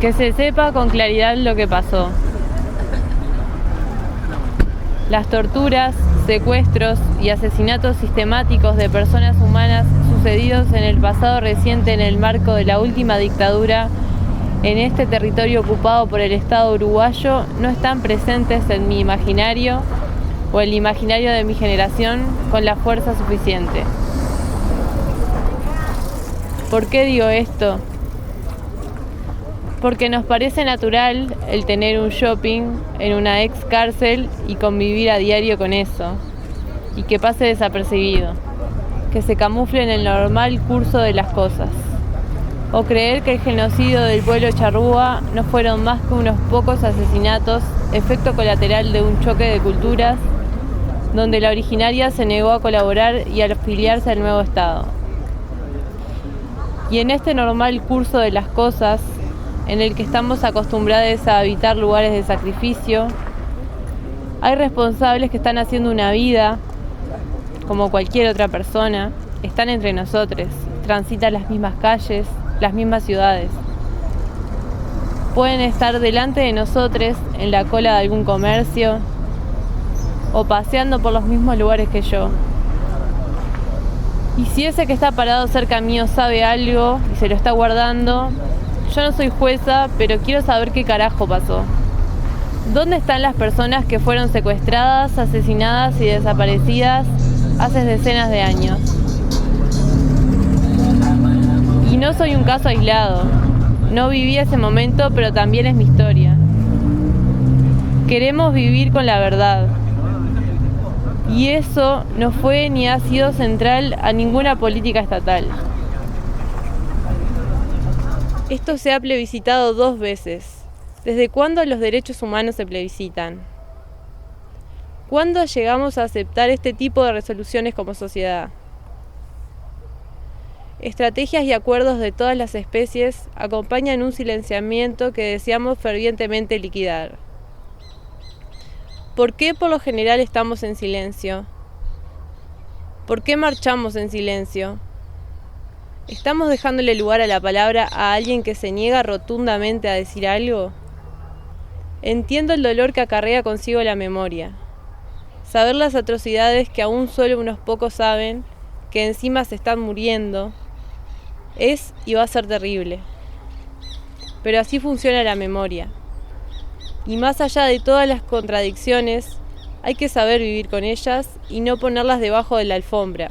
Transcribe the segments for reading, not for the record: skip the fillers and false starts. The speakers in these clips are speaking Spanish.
Que se sepa con claridad lo que pasó. Las torturas, secuestros y asesinatos sistemáticos de personas humanas sucedidos en el pasado reciente en el marco de la última dictadura en este territorio ocupado por el Estado uruguayo no están presentes en mi imaginario o el imaginario de mi generación con la fuerza suficiente. ¿Por qué digo esto? Porque nos parece natural el tener un shopping en una ex cárcel y convivir a diario con eso, y que pase desapercibido, que se camufle en el normal curso de las cosas. O creer que el genocidio del pueblo charrúa no fueron más que unos pocos asesinatos, efecto colateral de un choque de culturas, donde la originaria se negó a colaborar y a afiliarse al nuevo Estado. Y en este normal curso de las cosas, en el que estamos acostumbrados a habitar lugares de sacrificio, hay responsables que están haciendo una vida, como cualquier otra persona, están entre nosotros, transitan las mismas calles, las mismas ciudades. Pueden estar delante de nosotros en la cola de algún comercio o paseando por los mismos lugares que yo. Y si ese que está parado cerca mío sabe algo y se lo está guardando, yo no soy jueza, pero quiero saber qué carajo pasó. ¿Dónde están las personas que fueron secuestradas, asesinadas y desaparecidas hace decenas de años? Y no soy un caso aislado. No viví ese momento, pero también es mi historia. Queremos vivir con la verdad. Y eso no fue ni ha sido central a ninguna política estatal. Esto se ha plebiscitado 2 veces. ¿Desde cuándo los derechos humanos se plebiscitan? ¿Cuándo llegamos a aceptar este tipo de resoluciones como sociedad? Estrategias y acuerdos de todas las especies acompañan un silenciamiento que deseamos fervientemente liquidar. ¿Por qué por lo general estamos en silencio? ¿Por qué marchamos en silencio? ¿Estamos dejándole lugar a la palabra a alguien que se niega rotundamente a decir algo? Entiendo el dolor que acarrea consigo la memoria. Saber las atrocidades que aún solo unos pocos saben, que encima se están muriendo, es y va a ser terrible. Pero así funciona la memoria. Y más allá de todas las contradicciones, hay que saber vivir con ellas y no ponerlas debajo de la alfombra.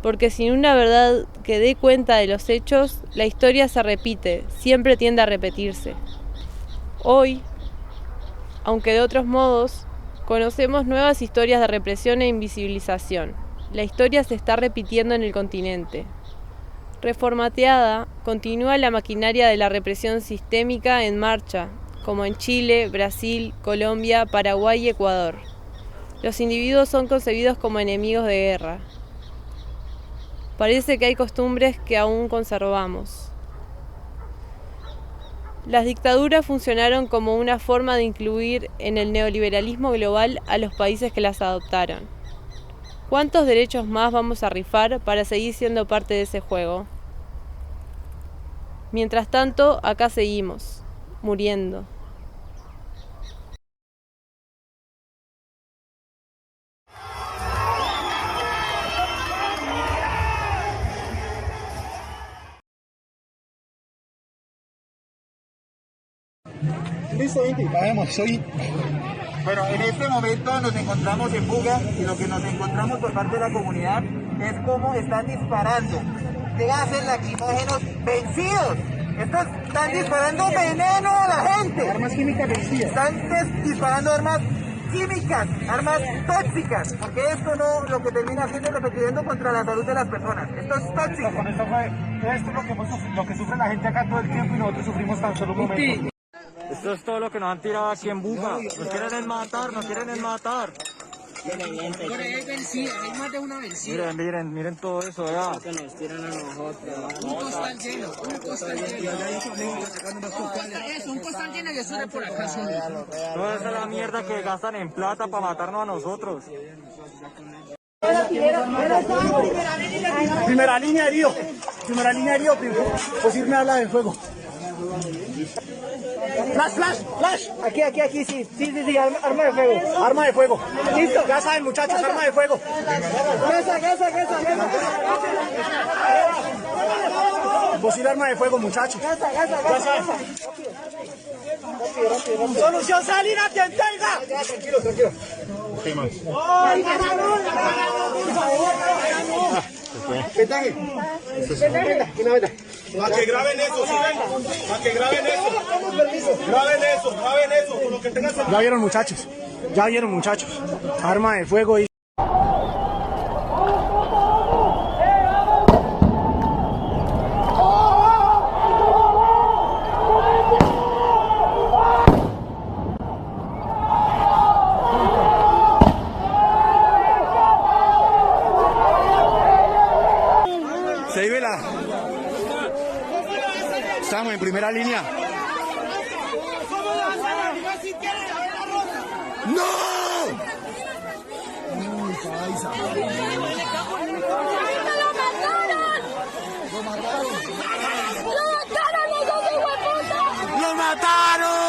Porque sin una verdad que dé cuenta de los hechos, la historia se repite, siempre tiende a repetirse. Hoy, aunque de otros modos, conocemos nuevas historias de represión e invisibilización. La historia se está repitiendo en el continente. Reformateada, continúa la maquinaria de la represión sistémica en marcha, como en Chile, Brasil, Colombia, Paraguay y Ecuador. Los individuos son concebidos como enemigos de guerra. Parece que hay costumbres que aún conservamos. Las dictaduras funcionaron como una forma de incluir en el neoliberalismo global a los países que las adoptaron. ¿Cuántos derechos más vamos a rifar para seguir siendo parte de ese juego? Mientras tanto, acá seguimos, muriendo. Listo, Inti, vamos, soy... Bueno, en este momento nos encontramos en Buga y lo que nos encontramos por parte de la comunidad es cómo están disparando gases lacrimógenos vencidos. Estos están disparando veneno a la gente. Armas químicas vencidas. Están disparando armas químicas, armas tóxicas, porque esto no lo que termina haciendo es repitiendo contra la salud de las personas. Esto es tóxico. Con esto es lo que sufre la gente acá todo el tiempo y nosotros sufrimos tan solo un momento. Esto es todo lo que nos han tirado aquí en Buga. Nos quieren matar, nos quieren matar. Por ahí hay vencida, hay más de una vencida. Miren todo eso, ya. Que nos tiran a nosotros. Un costal lleno, un costal lleno. Un costal lleno y eso de por acá son. Toda esa es la mierda que gastan en plata para matarnos a nosotros. Primera línea herido, posible habla del fuego. Flash, flash, flash. Aquí, sí, arma de fuego. Arma de fuego. Listo, ya saben, muchachos, arma de fuego. Posible arma de fuego, muchachos. Ya saben. Solución salina, te entrega. Tranquilo. Para que graben eso, ¿sí ven? Para que graben eso. Graben eso. Con lo que tengan. Ya vieron, muchachos. Arma de fuego y... Se vive la... Estamos en primera línea. ¡No! ¡Lo mataron!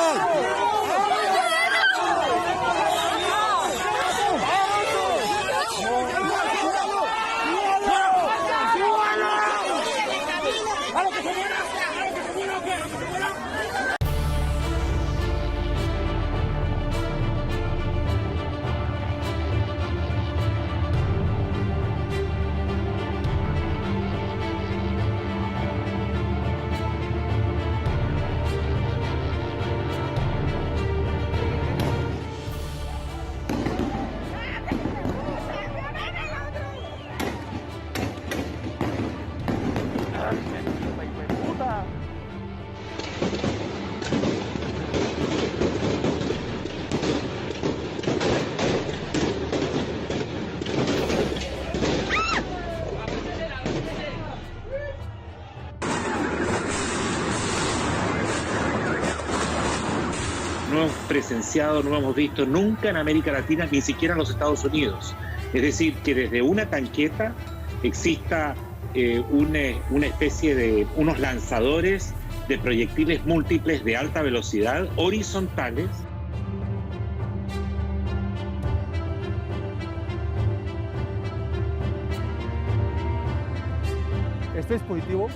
No hemos presenciado, no hemos visto nunca en América Latina, ni siquiera en los Estados Unidos. Es decir, que desde una tanqueta exista una especie de unos lanzadores de proyectiles múltiples de alta velocidad, horizontales. Este dispositivo,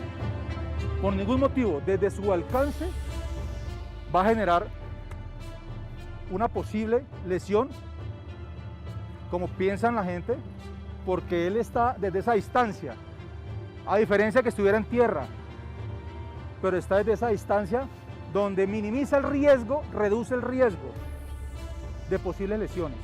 por ningún motivo, desde su alcance, va a generar una posible lesión, como piensan la gente, porque él está desde esa distancia, a diferencia que estuviera en tierra, pero está desde esa distancia donde minimiza el riesgo, reduce el riesgo de posibles lesiones.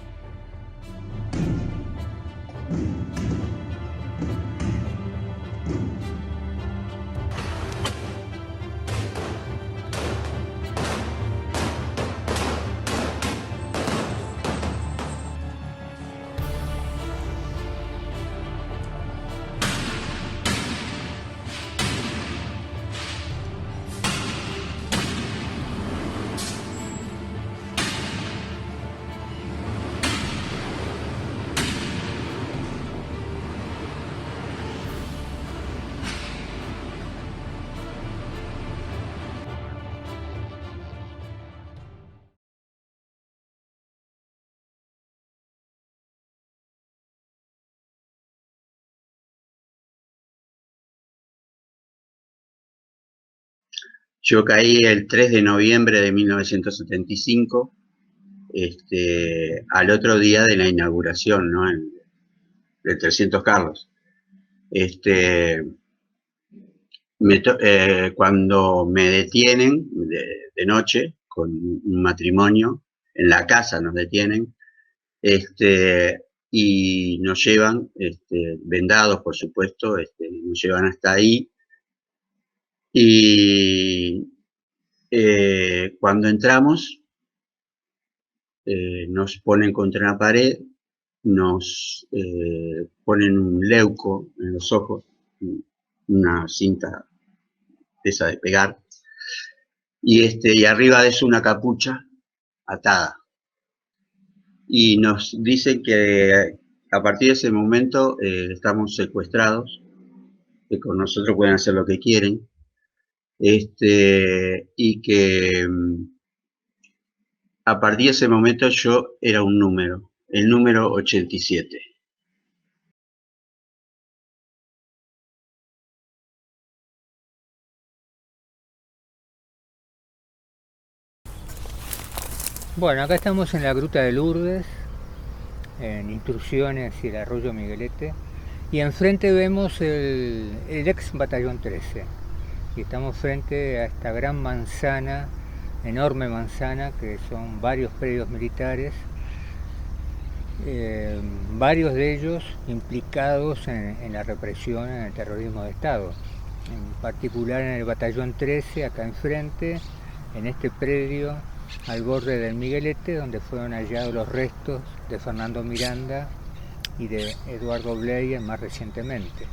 Yo caí el 3 de noviembre de 1975, al otro día de la inauguración, ¿no? Del 300 Carlos. Cuando me detienen de noche, con un matrimonio, en la casa nos detienen, y nos llevan, vendados por supuesto, nos llevan hasta ahí. Y cuando entramos, nos ponen contra una pared, nos ponen un leuco en los ojos, una cinta esa de pegar, y arriba de eso una capucha atada. Y nos dicen que a partir de ese momento estamos secuestrados, que con nosotros pueden hacer lo que quieren. Y que a partir de ese momento yo era un número, el número 87. Bueno, acá estamos en la Gruta de Lourdes, en Intrusiones y el Arroyo Miguelete, y enfrente vemos el ex Batallón 13. Y estamos frente a esta gran manzana, enorme manzana, que son varios predios militares, varios de ellos implicados en la represión, en el terrorismo de Estado. En particular en el Batallón 13, acá enfrente, en este predio, al borde del Miguelete, donde fueron hallados los restos de Fernando Miranda y de Eduardo Bleyer más recientemente.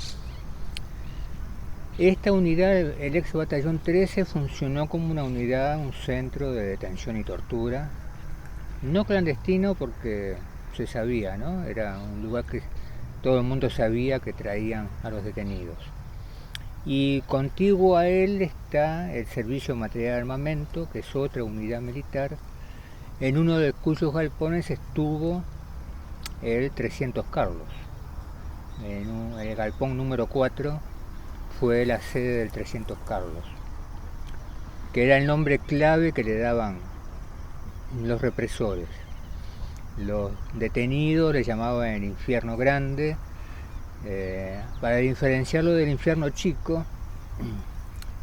Esta unidad, el ex Batallón 13, funcionó como una unidad, un centro de detención y tortura, no clandestino porque se sabía, ¿no? Era un lugar que todo el mundo sabía que traían a los detenidos. Y contiguo a él está el Servicio Material de Armamento, que es otra unidad militar, en uno de cuyos galpones estuvo el 300 Carlos. En el galpón número 4 fue la sede del 300 Carlos, que era el nombre clave que le daban los represores. Los detenidos le llamaban el infierno grande, para diferenciarlo del infierno chico,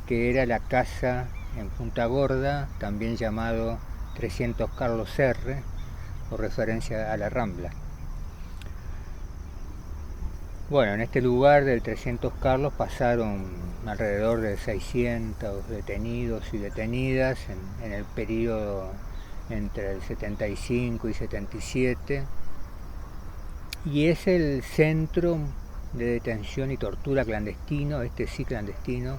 que era la casa en Punta Gorda, también llamado 300 Carlos R, por referencia a la Rambla. Bueno, en este lugar del 300 Carlos pasaron alrededor de 600 detenidos y detenidas en el periodo entre el 75 y 77, y es el centro de detención y tortura clandestino, este sí clandestino,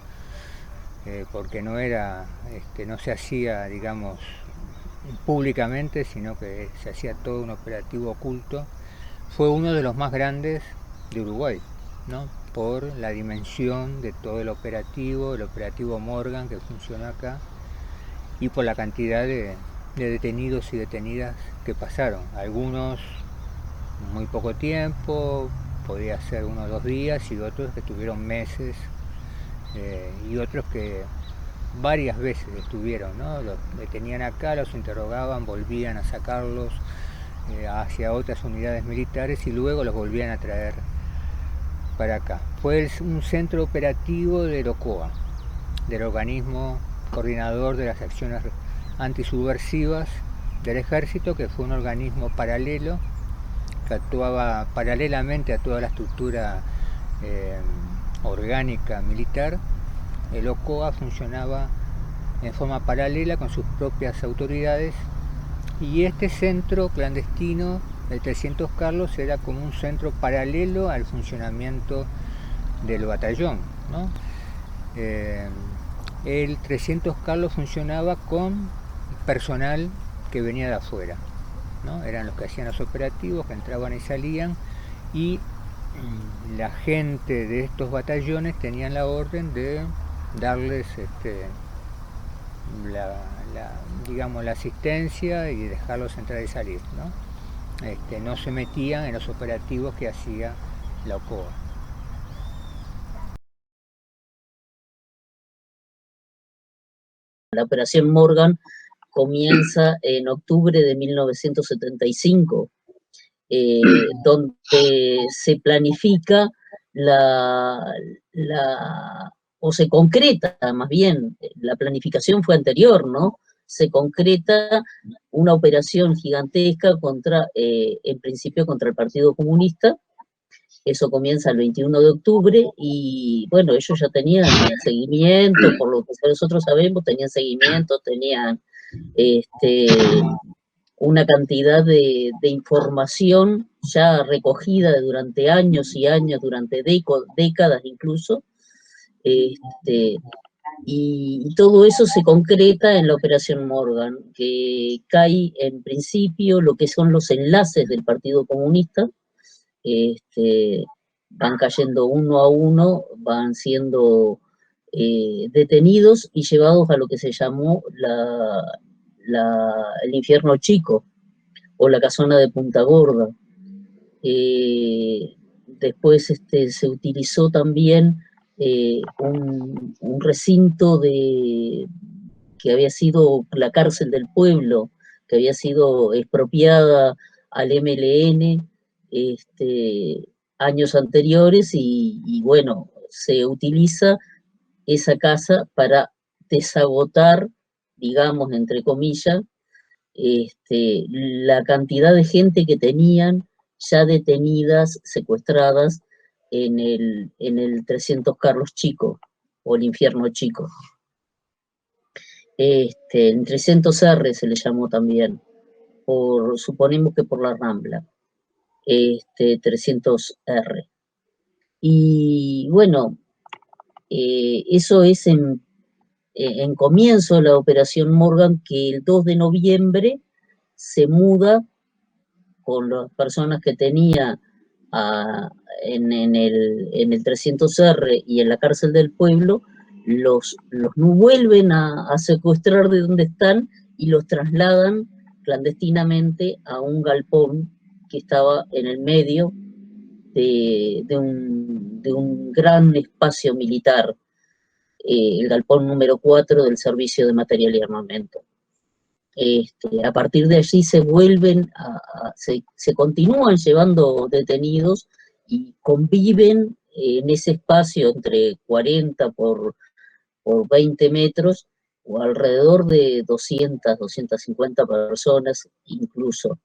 porque no era, no se hacía, digamos, públicamente, sino que se hacía todo un operativo oculto. Fue uno de los más grandes de Uruguay, ¿no? Por la dimensión de todo el operativo Morgan que funcionó acá, y por la cantidad de detenidos y detenidas que pasaron. Algunos muy poco tiempo, podía ser 1 o 2 días, y otros que estuvieron meses, y otros que varias veces estuvieron, ¿no? Los detenían acá, los interrogaban, volvían a sacarlos hacia otras unidades militares y luego los volvían a traer para acá. Fue un centro operativo del OCOA, del Organismo Coordinador de las Acciones Antisubversivas del Ejército, que fue un organismo paralelo que actuaba paralelamente a toda la estructura orgánica militar. El OCOA funcionaba en forma paralela con sus propias autoridades, y este centro clandestino, el 300 Carlos, era como un centro paralelo al funcionamiento del batallón, ¿no? El 300 Carlos funcionaba con personal que venía de afuera, ¿no? Eran los que hacían los operativos, que entraban y salían, y la gente de estos batallones tenían la orden de darles digamos, la asistencia y dejarlos entrar y salir, ¿no? No se metían en los operativos que hacía la OCOA. La operación Morgan comienza en octubre de 1975, donde se planifica o se concreta, más bien, la planificación fue anterior, ¿no? Se concreta una operación gigantesca contra, en principio, contra el Partido Comunista. Eso comienza el 21 de octubre y, bueno, ellos ya tenían seguimiento, por lo que nosotros sabemos, tenían seguimiento, tenían una cantidad de información ya recogida durante años y años, durante décadas incluso, y todo eso se concreta en la Operación Morgan, que cae en principio lo que son los enlaces del Partido Comunista. Van cayendo uno a uno, van siendo detenidos y llevados a lo que se llamó el infierno chico o la casona de Punta Gorda. Después se utilizó también un recinto que había sido la cárcel del pueblo, que había sido expropiada al MLN años anteriores y bueno, se utiliza esa casa para desagotar, digamos, entre comillas, la cantidad de gente que tenían ya detenidas, secuestradas en el 300 Carlos Chico, o el infierno chico. En 300R se le llamó también, suponemos que por la Rambla, 300R. Y bueno, eso es en comienzo de la Operación Morgan, que el 2 de noviembre se muda con las personas que tenía en el 300R y en la cárcel del pueblo, los vuelven a secuestrar de donde están y los trasladan clandestinamente a un galpón que estaba en el medio de un gran espacio militar, el galpón número 4 del Servicio de Material y Armamento. A partir de allí se vuelven, se continúan llevando detenidos y conviven en ese espacio entre 40 por 20 metros o alrededor de 200, 250 personas incluso.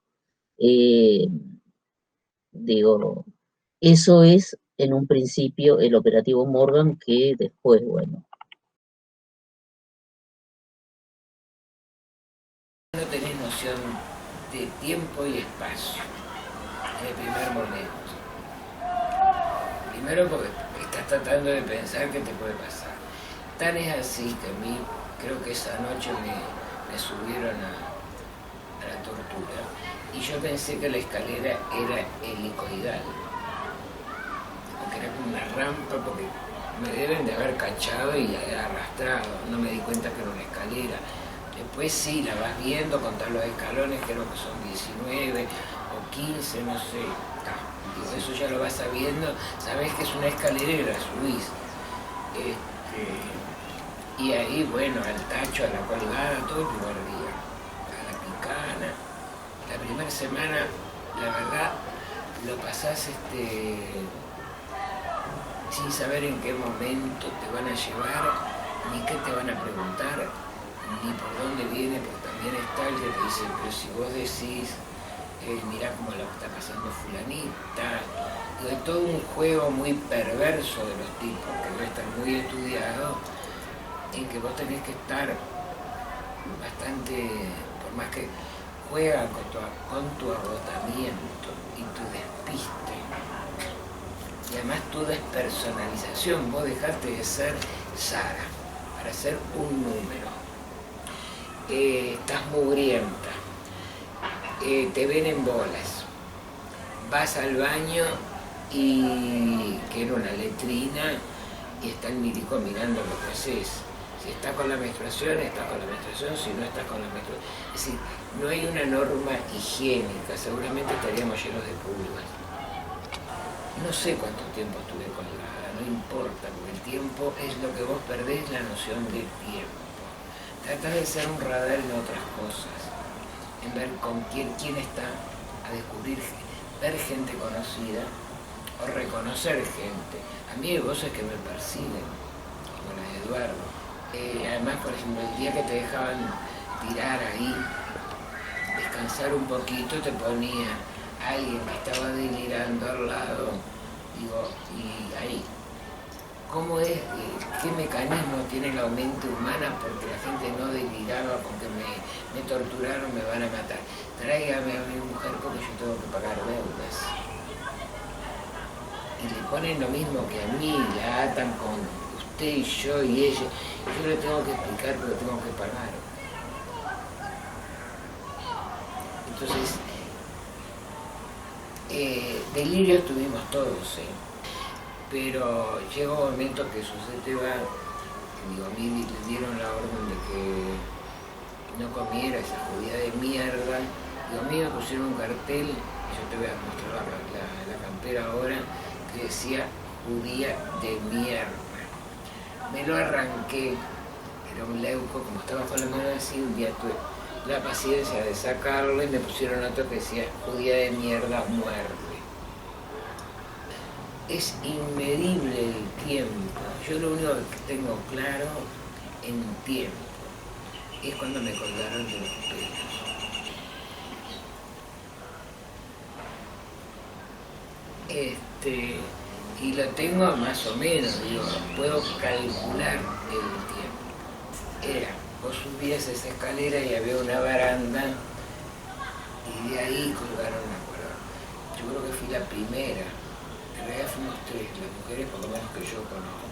Digo, eso es en un principio el operativo Morgan, que después, bueno. No tenés noción de tiempo y espacio en el primer momento. Primero porque estás tratando de pensar qué te puede pasar. Tan es así que a mí, creo que esa noche me subieron a la tortura y yo pensé que la escalera era helicoidal, que era como una rampa, porque me deben de haber cachado y arrastrado, no me di cuenta que era una escalera. Después sí, la vas viendo, contar los escalones, creo que son 19 o 15, no sé. Digo, eso ya lo vas sabiendo, sabes que es una escalera y la subís. Y ahí, bueno, al tacho, a la colgada, todo el primer día, a la picana. La primera semana, la verdad, lo pasás sin saber en qué momento te van a llevar, ni qué te van a preguntar, ni por dónde viene, porque también está el que te dice, pero si vos decís, mirá cómo lo está pasando fulanita. De todo un juego muy perverso de los tipos, que debe estar muy estudiado, en que vos tenés que estar bastante, por más que juegan con tu agotamiento y tu despiste, y además tu despersonalización. Vos dejaste de ser Sara para ser un número. Estás mugrienta, te ven en bolas, vas al baño y que era una letrina y está el médico mirando lo que haces. Si estás con la menstruación, estás con la menstruación, si no estás con la menstruación. Es decir, no hay una norma higiénica, seguramente estaríamos llenos de pulgas. No sé cuánto tiempo estuve colgada, no importa, porque el tiempo es lo que vos perdés, la noción del tiempo. Tratás de ser un radar en otras cosas, en ver con quién está, a descubrir, ver gente conocida o reconocer gente. A mí hay voces que me persiguen, como la de Eduardo. Además, por ejemplo, el día que te dejaban tirar ahí, descansar un poquito, te ponía alguien que estaba delirando al lado, digo, y ahí, ¿cómo es? ¿Qué mecanismo tiene la mente humana? Porque la gente no deliraba con que me torturaron, me van a matar. Tráigame a mi mujer porque yo tengo que pagar deudas. Y le ponen lo mismo que a mí, la atan con usted y yo y ella. Yo le tengo que explicar, pero tengo que pagar. Entonces, delirios tuvimos todos, pero llega un momento que sucede, digo, a mí le dieron la orden de que no comiera esa judía de mierda. Y a mí me pusieron un cartel, yo te voy a mostrar la campera ahora, que decía judía de mierda. Me lo arranqué, era un leuco, como estaba con la mano así, un día tuve la paciencia de sacarlo y me pusieron otro que decía judía de mierda, muerte. Es inmedible el tiempo. Yo lo único que tengo claro en tiempo es cuando me colgaron de los pelos. Y lo tengo más o menos, digo, puedo calcular el tiempo. Vos subías esa escalera y había una baranda y de ahí colgaron la cuerda. Yo creo que fui la primera. En realidad fuimos tres, las mujeres por lo menos que yo conozco.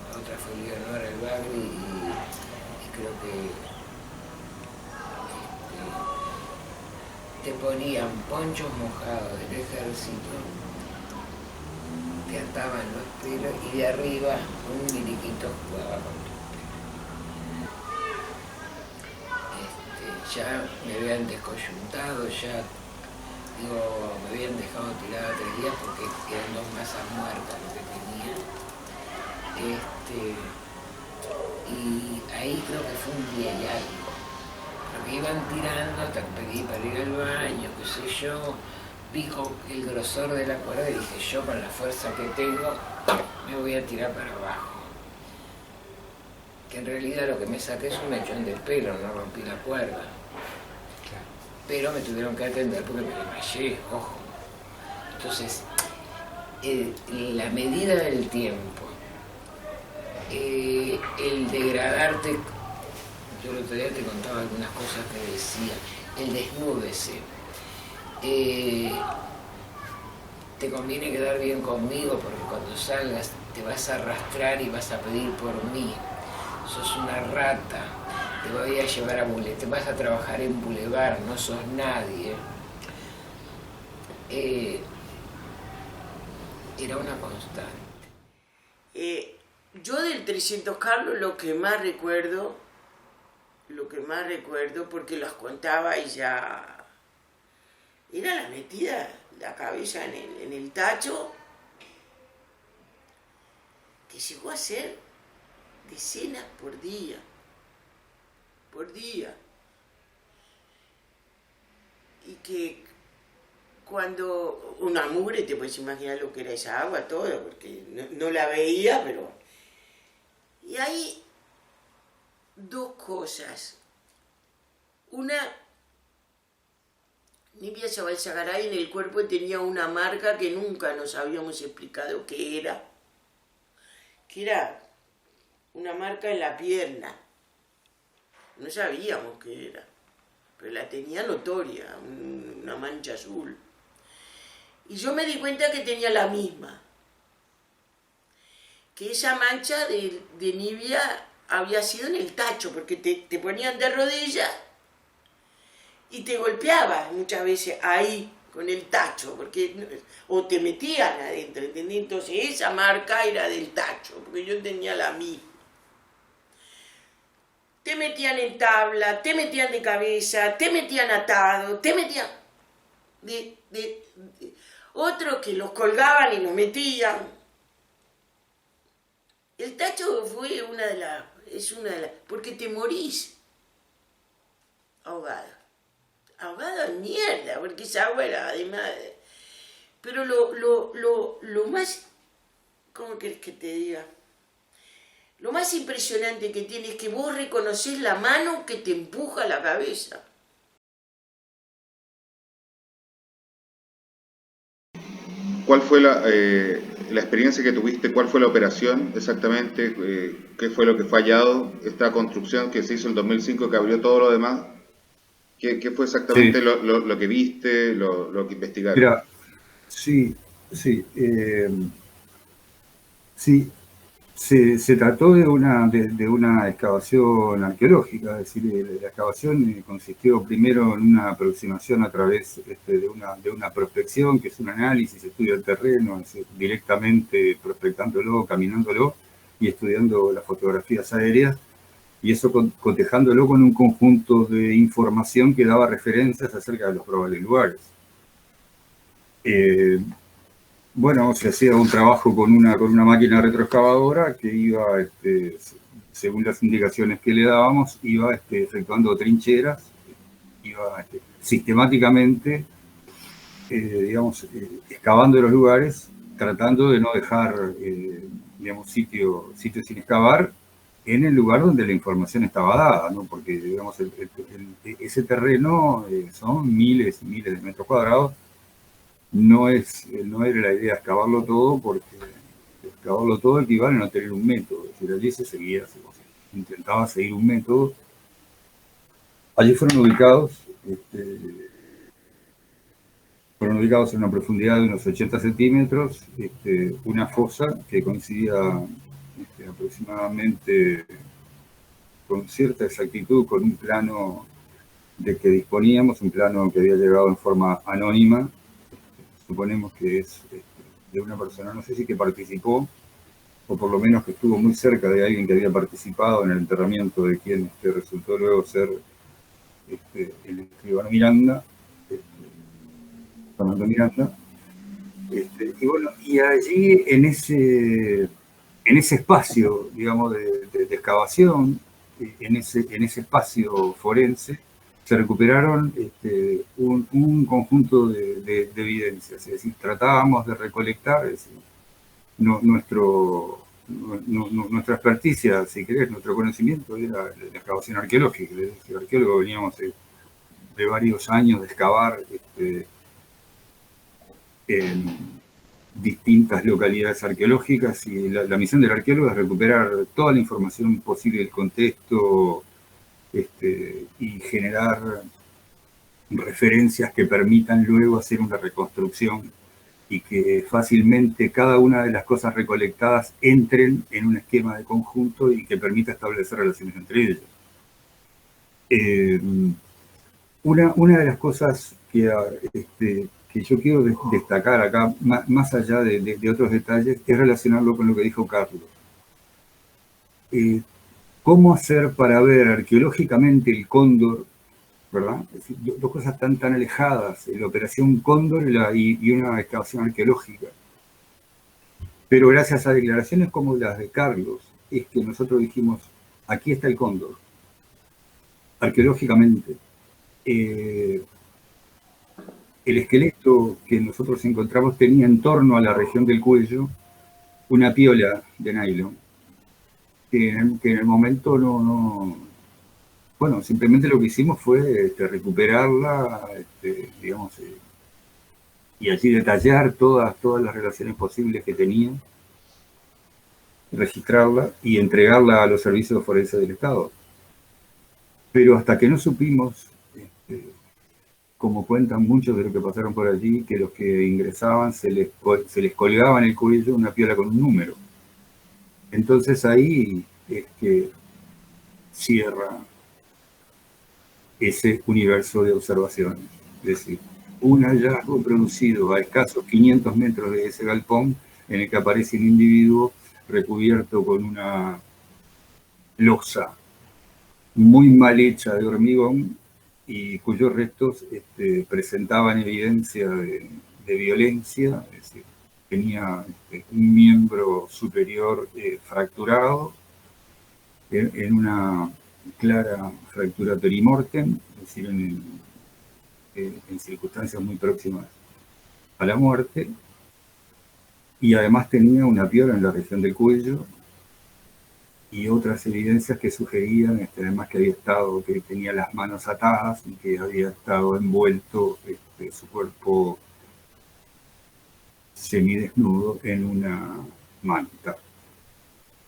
La otra fue Leonora El Bagri y creo que te ponían ponchos mojados del ejército, te ataban los pelos y de arriba un miliquito jugaba con tu pelo. Ya me habían descoyuntado, ya digo, me habían dejado tirada 3 días porque eran 2 masas muertas lo que tenía. Y ahí creo que fue un día y algo. Porque iban tirando hasta que pedí para ir al baño, qué sé yo. Dijo el grosor de la cuerda y dije, yo con la fuerza que tengo me voy a tirar para abajo. Que en realidad lo que me saqué es un mechón del pelo, no rompí la cuerda. Pero me tuvieron que atender porque me desmayé, ojo. Entonces, la medida del tiempo, el degradarte, yo el otro día te contaba algunas cosas que decía, el desnúdese. Te conviene quedar bien conmigo porque cuando salgas te vas a arrastrar y vas a pedir por mí. Sos una rata, te voy a llevar a Boulevard, te vas a trabajar en Boulevard, no sos nadie. Era una constante. Yo del 300 Carlos lo que más recuerdo, porque las contaba y ya era la metida la cabeza en el tacho, que llegó a ser decenas por día. Y que cuando una mugre, te puedes imaginar lo que era esa agua, todo, porque no la veía, pero... Y hay 2 cosas. Una, Nibia Chavalzagaray en el cuerpo tenía una marca que nunca nos habíamos explicado qué era. Que era una marca en la pierna. No sabíamos qué era, pero la tenía notoria, una mancha azul. Y yo me di cuenta que tenía la misma. Que esa mancha de Nibia había sido en el tacho, porque te ponían de rodillas y te golpeaban muchas veces ahí con el tacho, o te metían adentro, ¿entendés? Entonces esa marca era del tacho, porque yo tenía la misma. Te metían en tabla, te metían de cabeza, te metían atado, te metían... Otros que los colgaban y los metían. El tacho fue es una de las... porque te morís ahogado. Ahogado en mierda, porque esa agua era además... Pero lo más... ¿Cómo querés que te diga? Lo más impresionante que tiene es que vos reconocés la mano que te empuja a la cabeza. ¿Cuál fue la experiencia que tuviste? ¿Cuál fue la operación exactamente? ¿Qué fue lo que fue hallado? Esta construcción que se hizo en 2005 que abrió todo lo demás. ¿Qué fue exactamente lo que viste, lo que investigaron? Mira, sí. Se trató de una excavación arqueológica, es decir, la excavación consistió primero en una aproximación a través de una prospección, que es un análisis, estudio del terreno, es decir, directamente prospectándolo, caminándolo y estudiando las fotografías aéreas. y eso cotejándolo con un conjunto de información que daba referencias acerca de los probables lugares. Bueno, se hacía un trabajo con una máquina retroexcavadora que iba, según las indicaciones que le dábamos, iba efectuando trincheras, iba sistemáticamente, digamos, excavando los lugares, tratando de no dejar, digamos, sitio sin excavar en el lugar donde la información estaba dada, ¿no? Porque, digamos, ese terreno son miles y miles de metros cuadrados. No era la idea excavarlo todo, porque excavarlo todo equivale a no tener un método. Es decir, allí se intentaba seguir un método. Allí fueron ubicados en una profundidad de unos 80 centímetros, una fosa que coincidía aproximadamente con cierta exactitud con un plano de que disponíamos, un plano que había llegado en forma anónima. Suponemos que es de una persona, no sé si que participó, o por lo menos que estuvo muy cerca de alguien que había participado en el enterramiento de quien resultó luego ser el escribano Miranda, Fernando Miranda. Y bueno, y allí en ese espacio, digamos, de excavación, en ese espacio forense, se recuperaron un conjunto de evidencias. Es decir, tratábamos de recolectar, es decir, nuestra experticia, si querés, nuestro conocimiento era la excavación arqueológica. Es decir, arqueólogos veníamos de varios años de excavar en distintas localidades arqueológicas, y la misión del arqueólogo es recuperar toda la información posible del contexto, y generar referencias que permitan luego hacer una reconstrucción y que fácilmente cada una de las cosas recolectadas entren en un esquema de conjunto y que permita establecer relaciones entre ellas. Una de las cosas que yo quiero destacar acá, más allá de otros detalles, es relacionarlo con lo que dijo Carlos. ¿Cómo hacer para ver arqueológicamente el cóndor, ¿verdad? Es decir, dos cosas tan alejadas, la operación cóndor y una excavación arqueológica. Pero gracias a declaraciones como las de Carlos, es que nosotros dijimos, aquí está el cóndor, arqueológicamente. El esqueleto que nosotros encontramos tenía en torno a la región del cuello una piola de nylon, que en el momento bueno, simplemente lo que hicimos fue recuperarla, digamos, y allí detallar todas las relaciones posibles que tenía, registrarla y entregarla a los servicios forenses del Estado. Pero hasta que no supimos, como cuentan muchos de los que pasaron por allí, que los que ingresaban se les colgaba en el cuello una piola con un número. Entonces ahí es que cierra ese universo de observaciones. Es decir, un hallazgo producido a escasos 500 metros de ese galpón, en el que aparece un individuo recubierto con una losa muy mal hecha de hormigón y cuyos restos presentaban evidencia de violencia. Es decir, tenía un miembro superior fracturado, en una clara fractura perimortem, es decir, en circunstancias muy próximas a la muerte, y además tenía una piola en la región del cuello y otras evidencias que sugerían, además, que tenía las manos atadas y que había estado envuelto su cuerpo semidesnudo en una manta.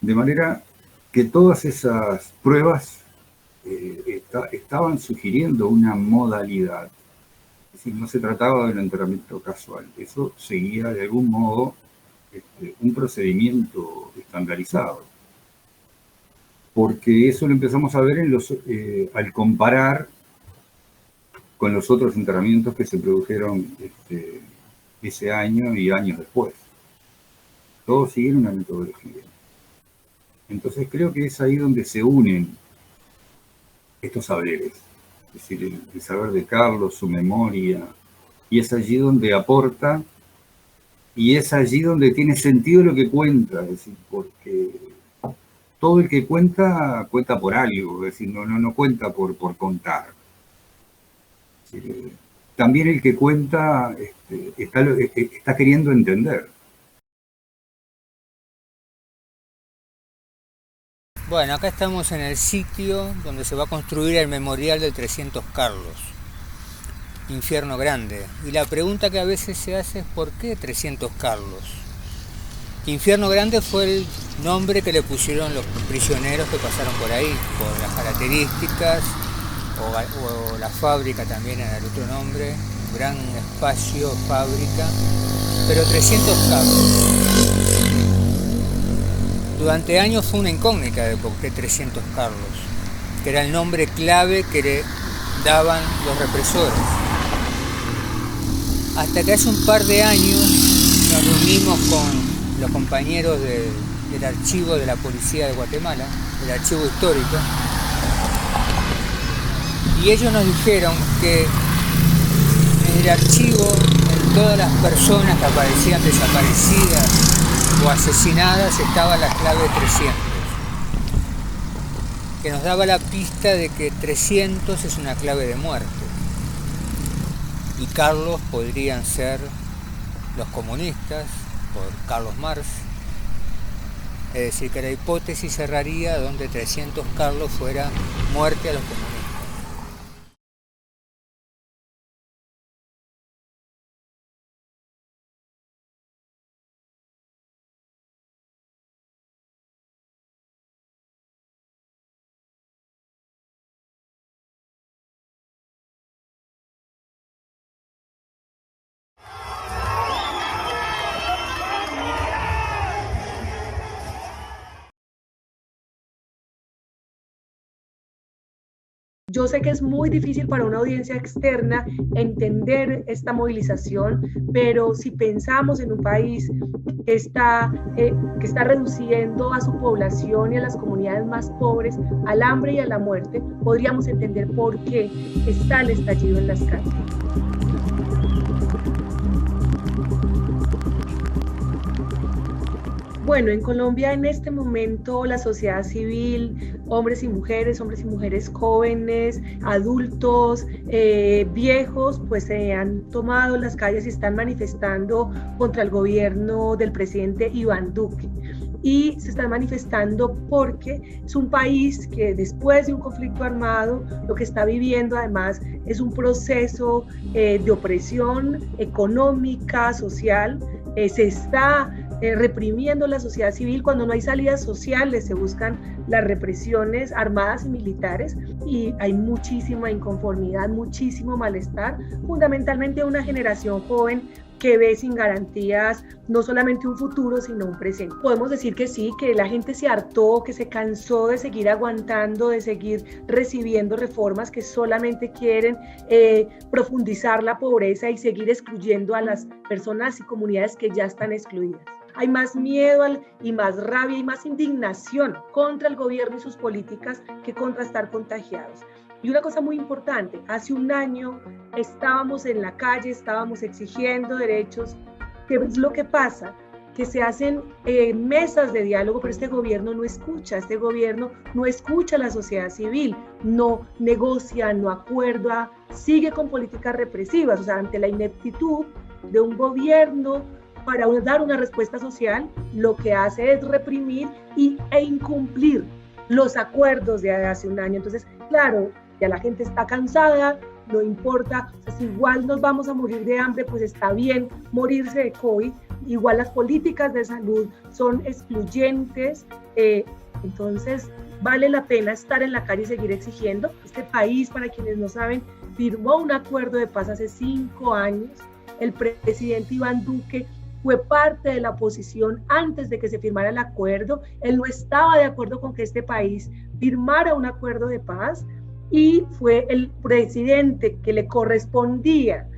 De manera que todas esas pruebas estaban sugiriendo una modalidad. Es decir, no se trataba de un enterramiento casual. Eso seguía de algún modo un procedimiento estandarizado. Porque eso lo empezamos a ver al comparar con los otros enterramientos que se produjeron ese año y años después. Todos siguieron una metodología. Entonces creo que es ahí donde se unen estos saberes, es decir, el saber de Carlos, su memoria, y es allí donde aporta, y es allí donde tiene sentido lo que cuenta, es decir, porque todo el que cuenta, cuenta por algo, es decir, no cuenta por contar. Es decir, también el que cuenta está queriendo entender. Bueno, acá estamos en el sitio donde se va a construir el memorial del 300 Carlos, Infierno Grande. Y la pregunta que a veces se hace es ¿por qué 300 Carlos? Infierno Grande fue el nombre que le pusieron los prisioneros que pasaron por ahí, por las características, o la fábrica también era el otro nombre, gran espacio, fábrica, pero 300 Carlos. Durante años fue una incógnita de por qué 300 Carlos, que era el nombre clave que le daban los represores. Hasta que hace un par de años nos reunimos con los compañeros del archivo de la Policía de Guatemala, el archivo histórico, y ellos nos dijeron que en el archivo, en todas las personas que aparecían desaparecidas o asesinadas, estaba la clave 300, que nos daba la pista de que 300 es una clave de muerte, y Carlos podrían ser los comunistas, por Carlos Marx, es decir, que la hipótesis cerraría donde 300 Carlos fuera muerte a los comunistas. Yo sé que es muy difícil para una audiencia externa entender esta movilización, pero si pensamos en un país que está reduciendo a su población y a las comunidades más pobres al hambre y a la muerte, podríamos entender por qué está el estallido en las calles. Bueno, en Colombia en este momento la sociedad civil, hombres y mujeres jóvenes, adultos, viejos, pues se han tomado las calles y están manifestando contra el gobierno del presidente Iván Duque. Y se están manifestando porque es un país que después de un conflicto armado lo que está viviendo además es un proceso de opresión económica, social. Se está reprimiendo la sociedad civil. Cuando no hay salidas sociales se buscan las represiones armadas y militares, y hay muchísima inconformidad, muchísimo malestar, fundamentalmente una generación joven que ve sin garantías no solamente un futuro, sino un presente. Podemos decir que sí, que la gente se hartó, que se cansó de seguir aguantando, de seguir recibiendo reformas que solamente quieren profundizar la pobreza y seguir excluyendo a las personas y comunidades que ya están excluidas. Hay más miedo y más rabia y más indignación contra el gobierno y sus políticas que contra estar contagiados. Y una cosa muy importante, hace un año estábamos en la calle, estábamos exigiendo derechos. ¿Qué es lo que pasa? Que se hacen mesas de diálogo, pero este gobierno no escucha a la sociedad civil, no negocia, no acuerda, sigue con políticas represivas. O sea, ante la ineptitud de un gobierno para dar una respuesta social, lo que hace es reprimir e incumplir los acuerdos de hace un año. Entonces, claro, ya la gente está cansada, no importa, o sea, si igual nos vamos a morir de hambre, pues está bien morirse de COVID, igual las políticas de salud son excluyentes, entonces vale la pena estar en la calle y seguir exigiendo. Este país, para quienes no saben, firmó un acuerdo de paz hace 5 años, el presidente Iván Duque fue parte de la oposición antes de que se firmara el acuerdo, él no estaba de acuerdo con que este país firmara un acuerdo de paz, y fue el presidente que le correspondía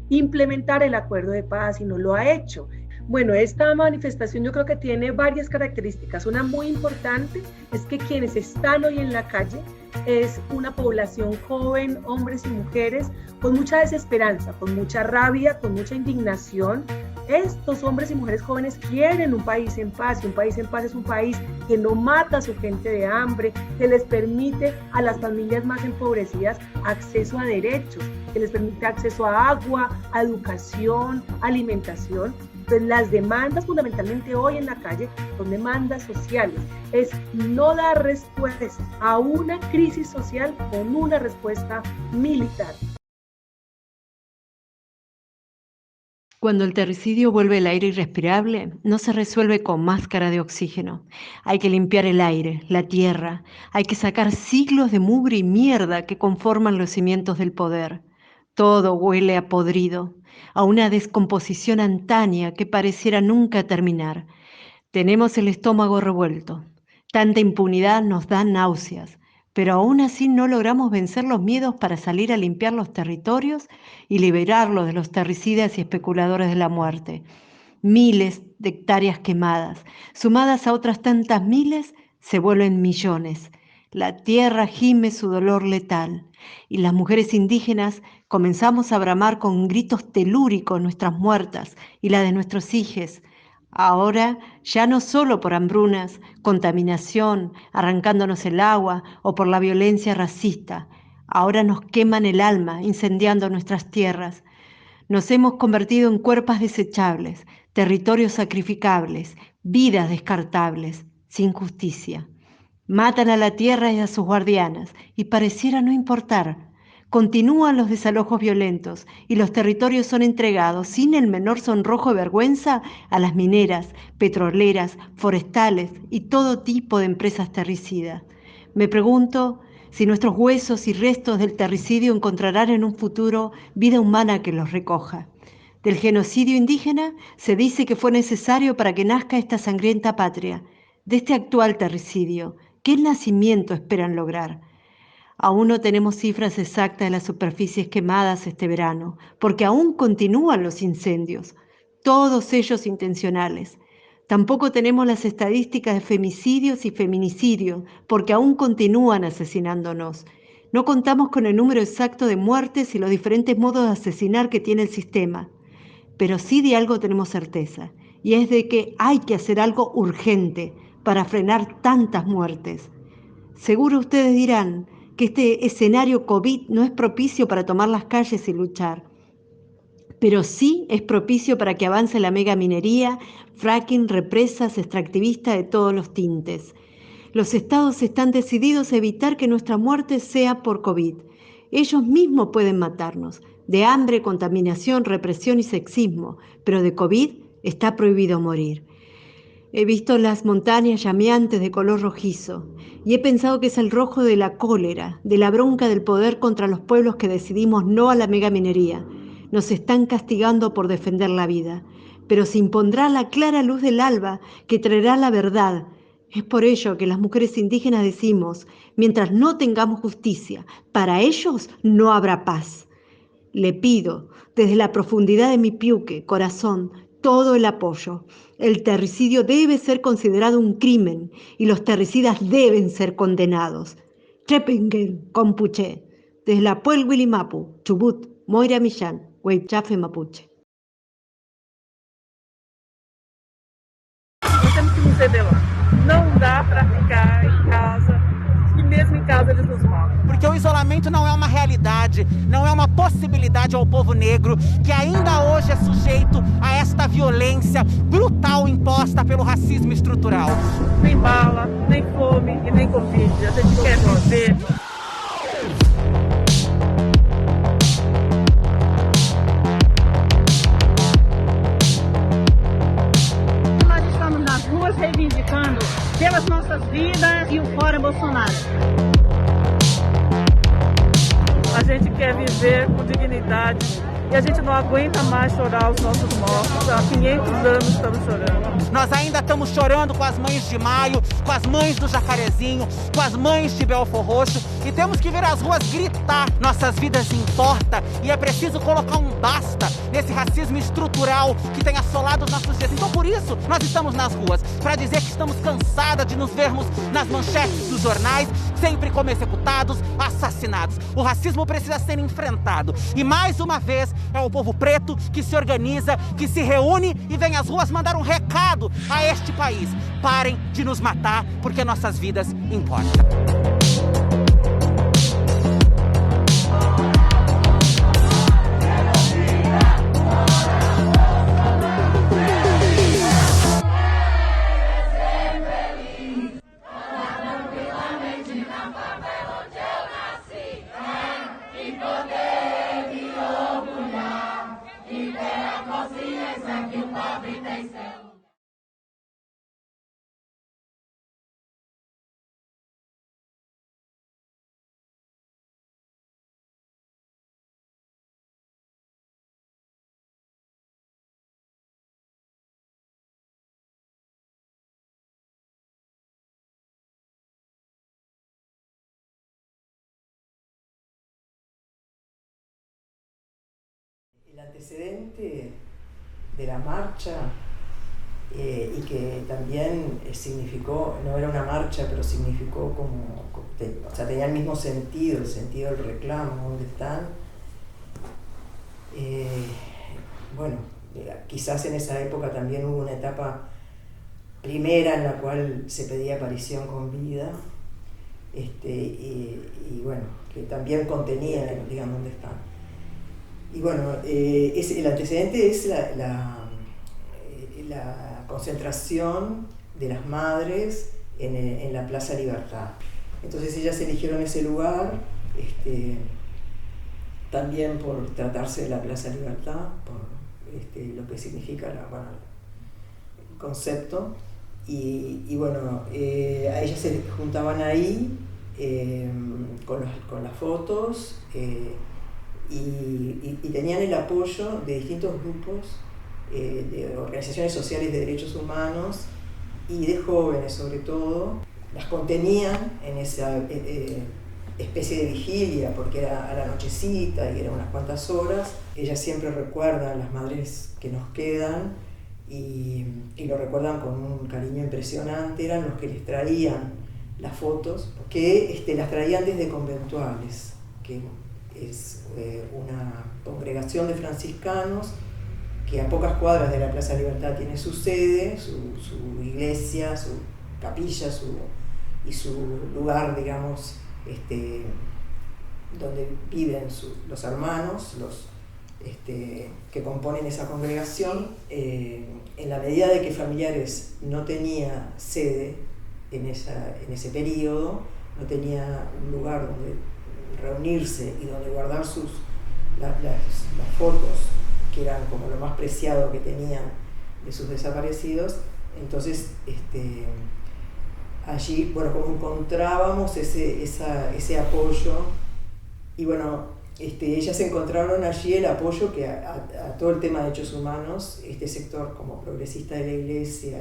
implementar el acuerdo de paz y no lo ha hecho. Bueno, esta manifestación yo creo que tiene varias características. Una muy importante es que quienes están hoy en la calle es una población joven, hombres y mujeres, con mucha desesperanza, con mucha rabia, con mucha indignación. Estos hombres y mujeres jóvenes quieren un país en paz, y un país en paz es un país que no mata a su gente de hambre, que les permite a las familias más empobrecidas acceso a derechos, que les permite acceso a agua, a educación, alimentación. Entonces, las demandas fundamentalmente hoy en la calle son demandas sociales, es no dar respuesta a una crisis social con una respuesta militar. Cuando el terricidio vuelve el aire irrespirable, no se resuelve con máscara de oxígeno. Hay que limpiar el aire, la tierra, hay que sacar siglos de mugre y mierda que conforman los cimientos del poder. Todo huele a podrido, a una descomposición antaña que pareciera nunca terminar. Tenemos el estómago revuelto. Tanta impunidad nos da náuseas, pero aún así no logramos vencer los miedos para salir a limpiar los territorios y liberarlos de los terricidas y especuladores de la muerte. Miles de hectáreas quemadas, sumadas a otras tantas miles, se vuelven millones. La tierra gime su dolor letal y las mujeres indígenas comenzamos a bramar con gritos telúricos nuestras muertas y la de nuestros hijos. Ahora ya no solo por hambrunas, contaminación, arrancándonos el agua o por la violencia racista. Ahora nos queman el alma, incendiando nuestras tierras. Nos hemos convertido en cuerpos desechables, territorios sacrificables, vidas descartables, sin justicia. Matan a la tierra y a sus guardianas, y pareciera no importar. Continúan los desalojos violentos y los territorios son entregados sin el menor sonrojo o vergüenza a las mineras, petroleras, forestales y todo tipo de empresas terricidas. Me pregunto si nuestros huesos y restos del terricidio encontrarán en un futuro vida humana que los recoja. Del genocidio indígena se dice que fue necesario para que nazca esta sangrienta patria. De este actual terricidio, ¿qué nacimiento esperan lograr? Aún no tenemos cifras exactas de las superficies quemadas este verano, porque aún continúan los incendios, todos ellos intencionales. Tampoco tenemos las estadísticas de femicidios y feminicidios, porque aún continúan asesinándonos. No contamos con el número exacto de muertes y los diferentes modos de asesinar que tiene el sistema. Pero sí de algo tenemos certeza, y es de que hay que hacer algo urgente para frenar tantas muertes. Seguro ustedes dirán que este escenario COVID no es propicio para tomar las calles y luchar, pero sí es propicio para que avance la megaminería, fracking, represas, extractivistas de todos los tintes. Los estados están decididos a evitar que nuestra muerte sea por COVID. Ellos mismos pueden matarnos, de hambre, contaminación, represión y sexismo, pero de COVID está prohibido morir. He visto las montañas llameantes de color rojizo y he pensado que es el rojo de la cólera, de la bronca del poder contra los pueblos que decidimos no a la megaminería. Nos están castigando por defender la vida, pero se impondrá la clara luz del alba que traerá la verdad. Es por ello que las mujeres indígenas decimos, mientras no tengamos justicia, para ellos no habrá paz. Le pido, desde la profundidad de mi piuque, corazón, todo el apoyo. El terricidio debe ser considerado un crimen y los terricidas deben ser condenados. Trepingen, Compuche, desde la Puel Wilimapu, Chubut, Moira Millán, Huaychafe Mapuche. Nós temos que nos rebelar. Não dá para ficar em casa, e mesmo em casa eles nos matam. Porque o isolamento não é uma realidade, não é uma possibilidade ao povo negro, que ainda hoje é sujeito a esta violência brutal imposta pelo racismo estrutural. Nem bala, nem fome e nem Covid. A gente quer viver. Nós estamos nas ruas reivindicando pelas nossas vidas e o fora Bolsonaro. A gente quer viver com dignidade e a gente não aguenta mais chorar os nossos mortos. Há 500 anos estamos chorando. Nós ainda estamos chorando com as mães de Maio, com as mães do Jacarezinho, com as mães de Belfor Roxo e temos que vir às ruas gritar. Nossas vidas importam e é preciso colocar um basta desse racismo estrutural que tem assolado os nossos dias. Então por isso nós estamos nas ruas, para dizer que estamos cansadas de nos vermos nas manchetes dos jornais, sempre como executados, assassinados. O racismo precisa ser enfrentado. E mais uma vez é o povo preto que se organiza, que se reúne e vem às ruas mandar um recado a este país. Parem de nos matar, porque nossas vidas importam. El antecedente de la marcha y que también significó, no era una marcha, pero significó o sea, tenía el mismo sentido, el sentido del reclamo, ¿dónde están? Bueno, quizás en esa época también hubo una etapa primera en la cual se pedía aparición con vida, y bueno, que también contenía, digan, ¿dónde están? Y bueno, el antecedente es la concentración de las madres en la Plaza Libertad. Entonces ellas eligieron ese lugar, también por tratarse de la Plaza Libertad, por lo que significa el concepto. Y bueno, a ellas se juntaban ahí con las fotos, y tenían el apoyo de distintos grupos, de organizaciones sociales de derechos humanos y de jóvenes sobre todo. Las contenían en esa especie de vigilia, porque era a la nochecita y eran unas cuantas horas. Ellas siempre recuerdan, las madres que nos quedan, y lo recuerdan con un cariño impresionante. Eran los que les traían las fotos, que las traían desde conventuales, que es una congregación de franciscanos que a pocas cuadras de la Plaza Libertad tiene su sede, su iglesia, su capilla y su lugar, digamos, donde viven los hermanos, que componen esa congregación. En la medida de que Familiares no tenía sede en ese periodo, no tenía un lugar donde reunirse y donde guardar las fotos, que eran como lo más preciado que tenían de sus desaparecidos. Entonces allí, bueno, como encontrábamos ese apoyo, y bueno, ellas encontraron allí el apoyo que a todo el tema de derechos humanos, este sector como progresista de la Iglesia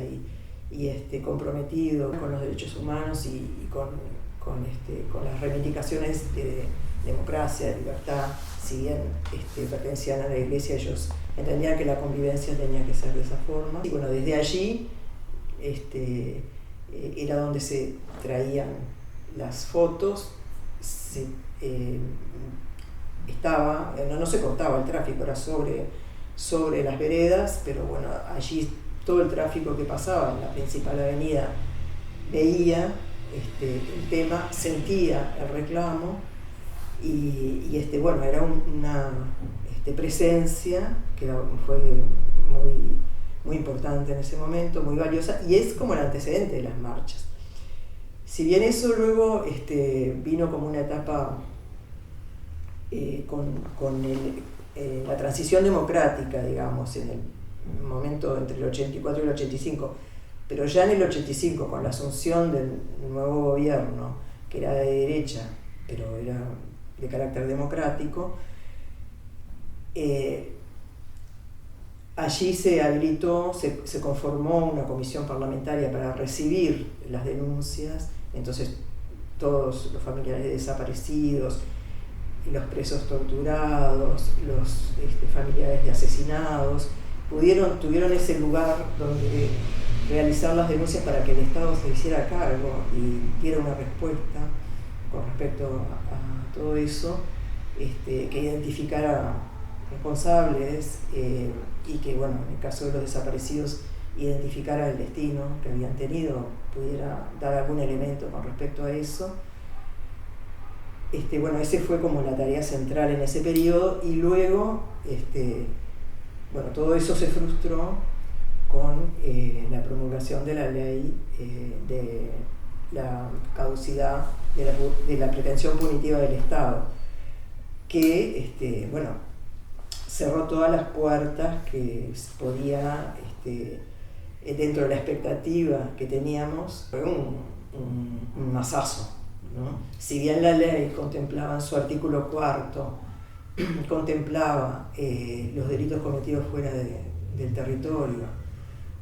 y comprometido con los derechos humanos y con las reivindicaciones de democracia, de libertad. Si bien pertenecían a la Iglesia, ellos entendían que la convivencia tenía que ser de esa forma. Y bueno, desde allí era donde se traían las fotos. No se cortaba el tráfico, era sobre las veredas, pero bueno, allí todo el tráfico que pasaba en la principal avenida veía el tema, sentía el reclamo, y bueno, era una presencia que fue muy importante en ese momento, muy valiosa, y es como el antecedente de las marchas. Si bien eso luego vino como una etapa con la transición democrática, digamos, en el momento entre el 84 y el 85, pero ya en el 85, con la asunción del nuevo gobierno, que era de derecha, pero era de carácter democrático, allí se habilitó, se conformó una comisión parlamentaria para recibir las denuncias. Entonces todos los familiares de desaparecidos los presos torturados, los familiares de asesinados, tuvieron ese lugar donde realizar las denuncias para que el Estado se hiciera cargo y diera una respuesta con respecto a todo eso, que identificara responsables y que, bueno, en el caso de los desaparecidos, identificara el destino que habían tenido, pudiera dar algún elemento con respecto a eso. Bueno, ese fue como la tarea central en ese periodo, y luego, bueno, todo eso se frustró con la promulgación de la ley de la caducidad de la pretensión punitiva del Estado, que, bueno, cerró todas las puertas que podía, dentro de la expectativa que teníamos, fue un masazo, ¿no? Si bien la ley contemplaba en su artículo 4, contemplaba los delitos cometidos fuera del territorio,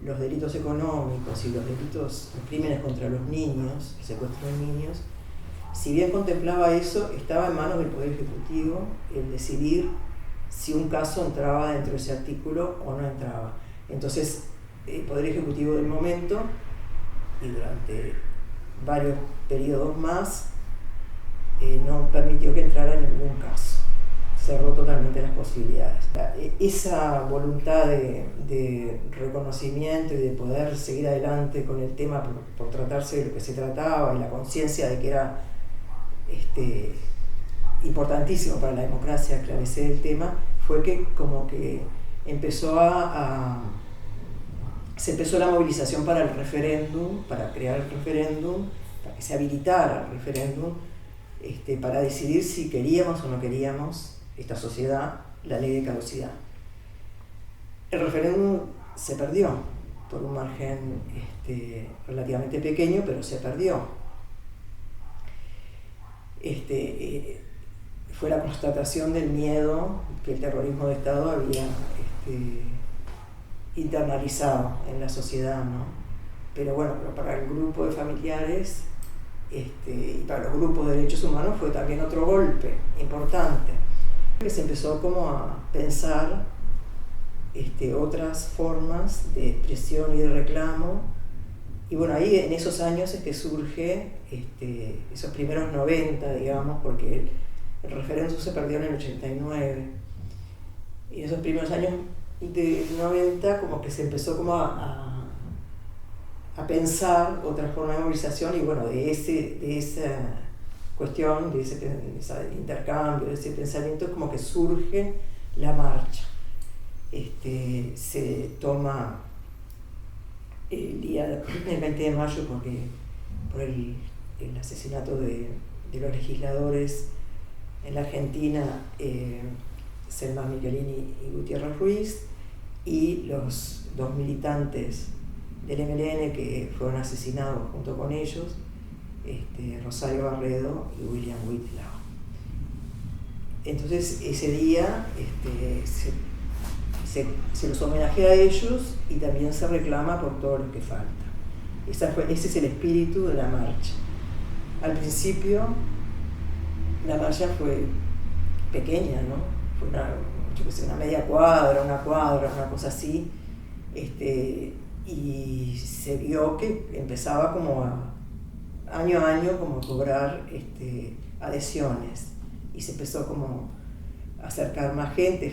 los delitos económicos y los crímenes contra los niños, el secuestro de niños, si bien contemplaba eso, estaba en manos del Poder Ejecutivo el decidir si un caso entraba dentro de ese artículo o no entraba. Entonces, el Poder Ejecutivo del momento, y durante varios periodos más, no permitió que entrara en ningún caso. Cerró totalmente las posibilidades. Esa voluntad de reconocimiento y de poder seguir adelante con el tema por tratarse de lo que se trataba, y la conciencia de que era importantísimo para la democracia esclarecer el tema, fue que como que se empezó la movilización para el referéndum, para crear el referéndum, para que se habilitara el referéndum, para decidir si queríamos o no queríamos esta sociedad, la ley de caducidad. El referéndum se perdió por un margen relativamente pequeño, pero se perdió. Fue la constatación del miedo que el terrorismo de Estado había internalizado en la sociedad, ¿no? Pero bueno, para el grupo de familiares y para los grupos de derechos humanos fue también otro golpe importante, que se empezó como a pensar otras formas de expresión y de reclamo. Y bueno, ahí en esos años es que surge, esos primeros 90, digamos, porque el referéndum se perdió en el 89. Y en esos primeros años de 90 como que se empezó como a pensar otra forma de movilización, y bueno, de esa cuestión, de ese intercambio, de ese pensamiento, como que surge la marcha. Se toma el 20 de mayo por el asesinato de los legisladores en la Argentina, Selma Michelini y Gutiérrez Ruiz, y los dos militantes del MLN que fueron asesinados junto con ellos, Rosario Barredo y William Whitlow. Entonces ese día se los homenajea a ellos, y también se reclama por todo lo que falta. Ese es el espíritu de la marcha. Al principio la marcha fue pequeña, ¿no? Fue una media cuadra, una cosa así, y se vio que empezaba como año a año como a cobrar adhesiones, y se empezó como a acercar más gente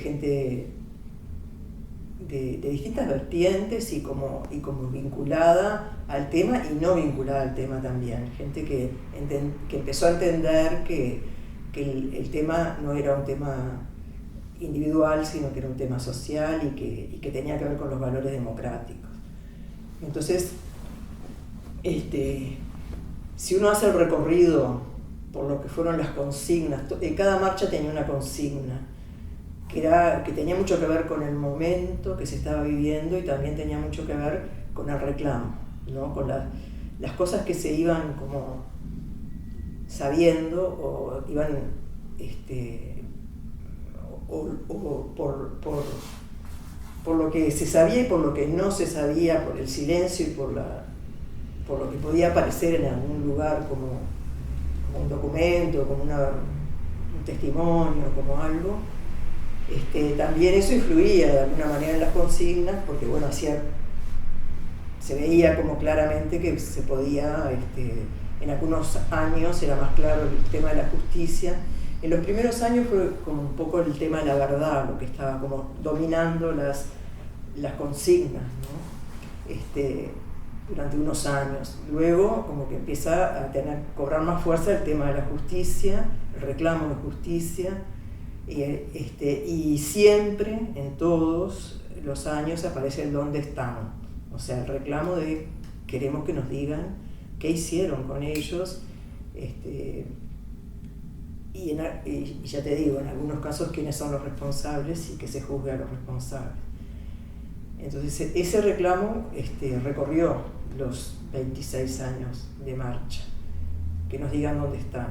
de distintas vertientes y como vinculada al tema y no vinculada al tema también, gente que empezó a entender que el tema no era un tema individual, sino que era un tema social y que tenía que ver con los valores democráticos. Entonces, si uno hace el recorrido por lo que fueron las consignas, cada marcha tenía una consigna que tenía mucho que ver con el momento que se estaba viviendo, y también tenía mucho que ver con el reclamo, ¿no? Con las cosas que se iban como sabiendo, o iban por lo que se sabía y por lo que no se sabía, por el silencio y por lo que podía aparecer en algún lugar como un documento, como un testimonio, como algo. También eso influía de alguna manera en las consignas, porque bueno, se veía como claramente que se podía, en algunos años era más claro el tema de la justicia. En los primeros años fue como un poco el tema de la verdad, lo que estaba como dominando las consignas, ¿no? Durante unos años. Luego como que empieza a cobrar más fuerza el tema de la justicia, el reclamo de justicia, y siempre, en todos los años, aparece el dónde están. O sea, el reclamo de queremos que nos digan qué hicieron con ellos, y ya te digo, en algunos casos quiénes son los responsables y que se juzgue a los responsables. Entonces ese reclamo recorrió los 26 años de marcha, que nos digan dónde están.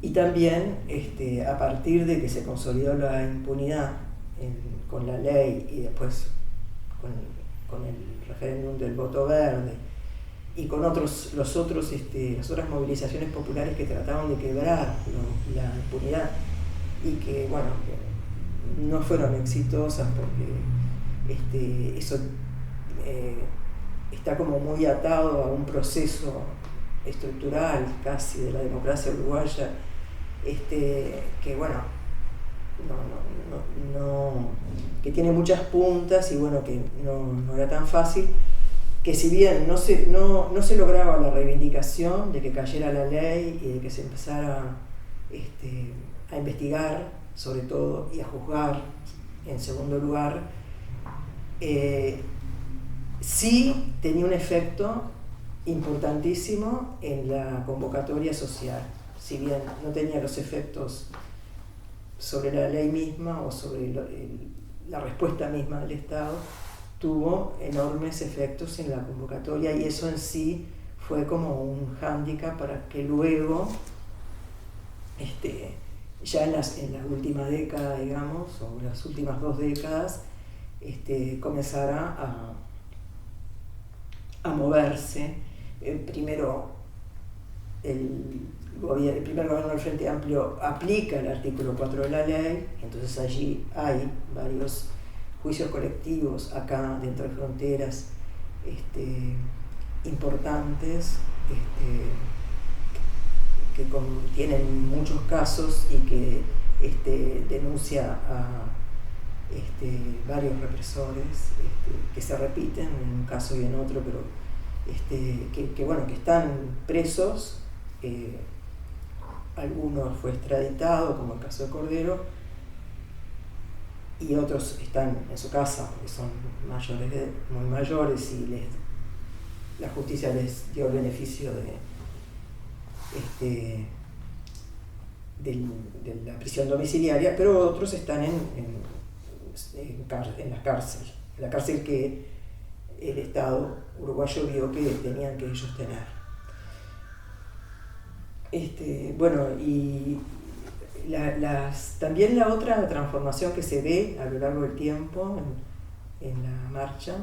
Y también a partir de que se consolidó la impunidad con la ley y después con el referéndum del voto verde y con las otras movilizaciones populares que trataban de quebrar la impunidad y que, bueno, que no fueron exitosas porque eso está como muy atado a un proceso estructural casi de la democracia uruguaya, que bueno, que tiene muchas puntas y bueno, que no era tan fácil, que si bien no se lograba la reivindicación de que cayera la ley y de que se empezara a investigar sobre todo y a juzgar en segundo lugar, sí tenía un efecto importantísimo en la convocatoria social. Si bien no tenía los efectos sobre la ley misma o sobre la respuesta misma del Estado, tuvo enormes efectos en la convocatoria y eso en sí fue como un hándicap para que luego, ya en la última década, digamos, o las últimas 2 décadas, comenzara a moverse. Primero, el primer gobierno del Frente Amplio aplica el artículo 4 de la ley, entonces allí hay varios juicios colectivos acá dentro de fronteras importantes, que tienen muchos casos y que denuncia a varios represores que se repiten en un caso y en otro, pero que están presos. Algunos fue extraditado, como el caso de Cordero, y otros están en su casa porque son muy mayores y la justicia les dio el beneficio de la prisión domiciliaria, pero otros están en la cárcel que el Estado uruguayo vio que tenían que ellos tener. Bueno, y también la otra transformación que se ve a lo largo del tiempo en la marcha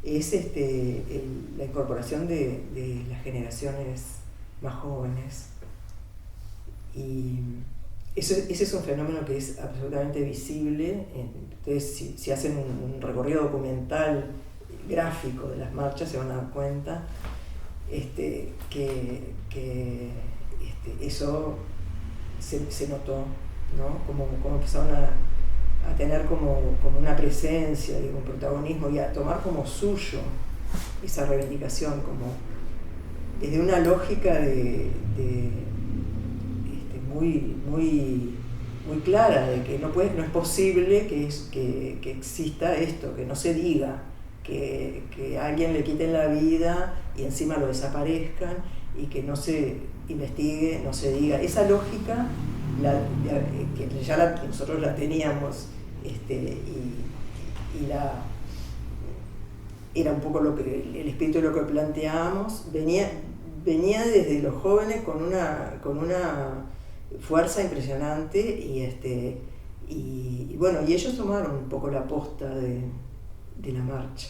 es la incorporación de las generaciones más jóvenes. Y ese es un fenómeno que es absolutamente visible. Entonces, si hacen un recorrido documental gráfico de las marchas, se van a dar cuenta que eso se notó, ¿no? Como empezaron a tener como una presencia, digo, un protagonismo, y a tomar como suyo esa reivindicación, como desde una lógica muy clara de que no es posible que exista esto, que no se diga, que a alguien le quiten la vida y encima lo desaparezcan y que no se investigue, no se diga. Esa lógica que ya nosotros la teníamos, era un poco el espíritu de lo que planteábamos, venía desde los jóvenes con una fuerza impresionante y bueno, y ellos tomaron un poco la posta de la marcha.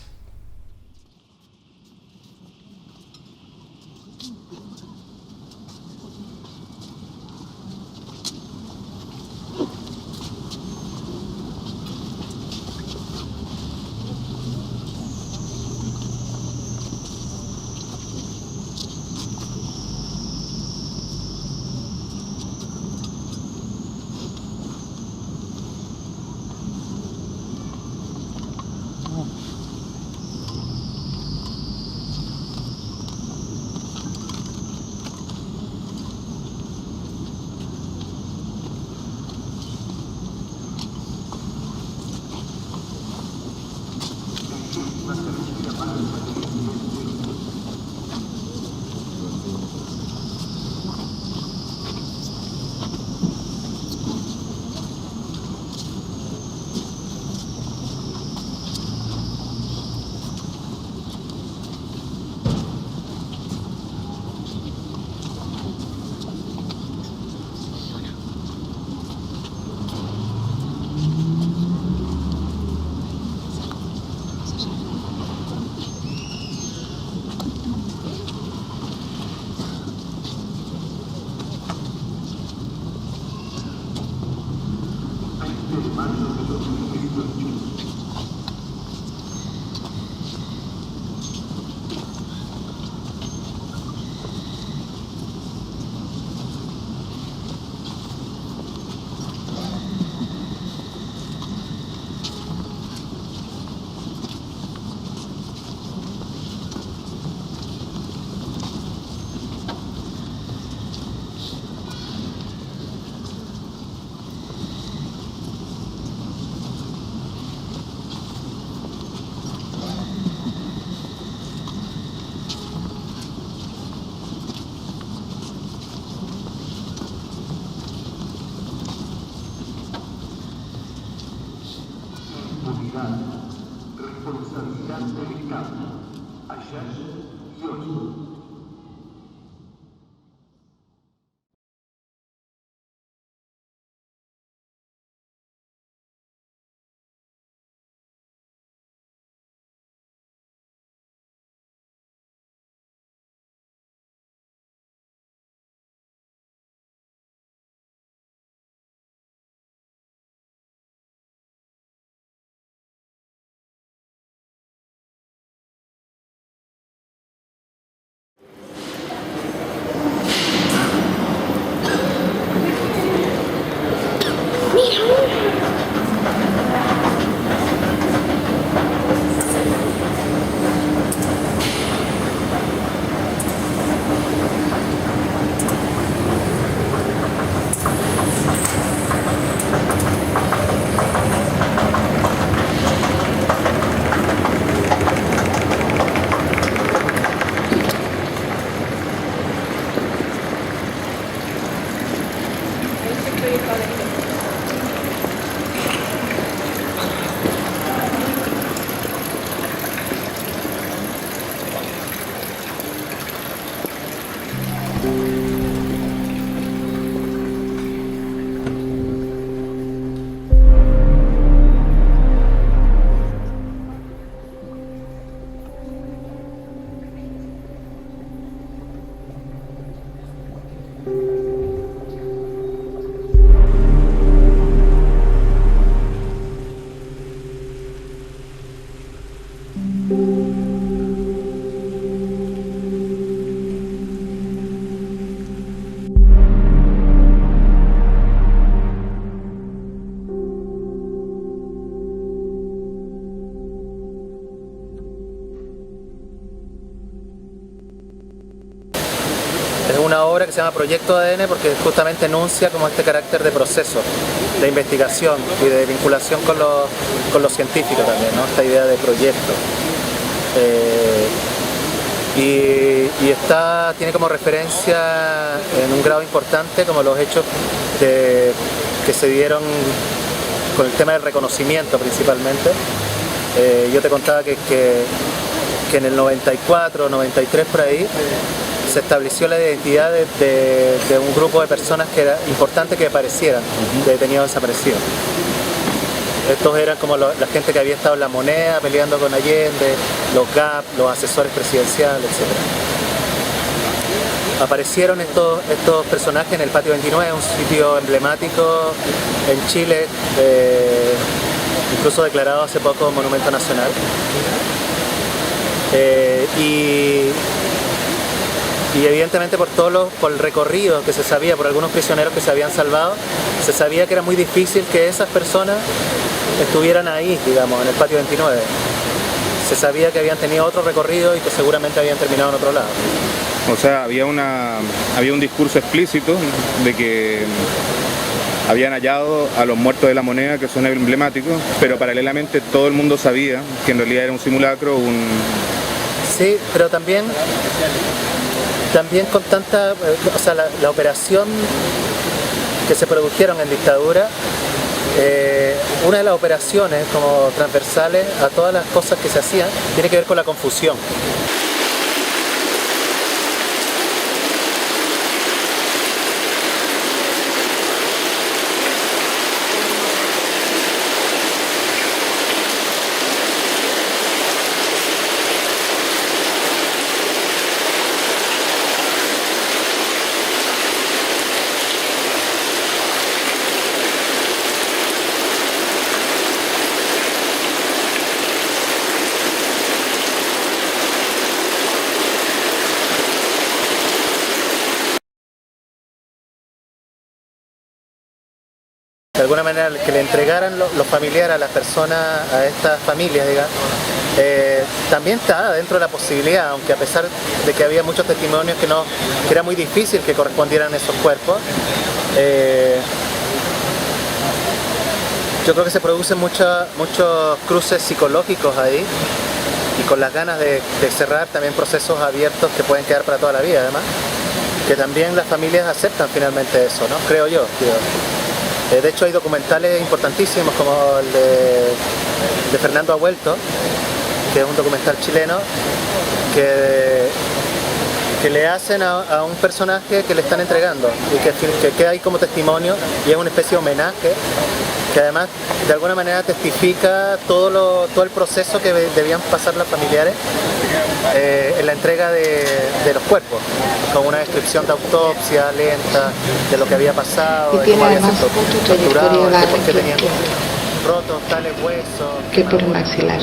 Responsabilidad delicada. Ayer y hoy. Es una obra que se llama Proyecto ADN porque justamente enuncia como este carácter de proceso, de investigación y de vinculación con los científicos también, ¿no? Esta idea de proyecto. Tiene como referencia en un grado importante como los hechos que se dieron con el tema del reconocimiento principalmente. Yo te contaba que en el 94, 93 por ahí, se estableció la identidad de un grupo de personas que era importante que aparecieran, de detenidos desaparecidos. Estos eran como la gente que había estado en La Moneda peleando con Allende, los GAP, los asesores presidenciales, etc. Aparecieron estos personajes en el Patio 29, un sitio emblemático en Chile, incluso declarado hace poco Monumento Nacional. Y evidentemente por el recorrido que se sabía, por algunos prisioneros que se habían salvado, se sabía que era muy difícil que esas personas estuvieran ahí, digamos, en el Patio 29. se sabía que habían tenido otro recorrido y que seguramente habían terminado en otro lado. O sea, había un discurso explícito de que habían hallado a los muertos de la moneda, que son emblemáticos, pero paralelamente todo el mundo sabía que en realidad era un simulacro, Sí, pero también con tanta... O sea, la operación que se produjeron en dictadura, una de las operaciones como transversales a todas las cosas que se hacían, tiene que ver con la confusión. De alguna manera que le entregaran los familiares a las personas, a estas familias, digamos, también está dentro de la posibilidad, aunque a pesar de que había muchos testimonios que era muy difícil que correspondieran esos cuerpos, yo creo que se producen muchos cruces psicológicos ahí, y con las ganas de cerrar también procesos abiertos que pueden quedar para toda la vida, además, que también las familias aceptan finalmente eso, ¿no? Creo yo. De hecho hay documentales importantísimos como el de Fernando Abuelto, que es un documental chileno, que le hacen a un personaje que le están entregando y que queda ahí como testimonio, y es una especie de homenaje que además de alguna manera testifica todo el proceso que debían pasar los familiares en la entrega de los cuerpos, con una descripción de autopsia lenta de lo que había pasado, de cómo habían sido torturados, de por qué tenían rotos tales huesos. Que por el maxilar.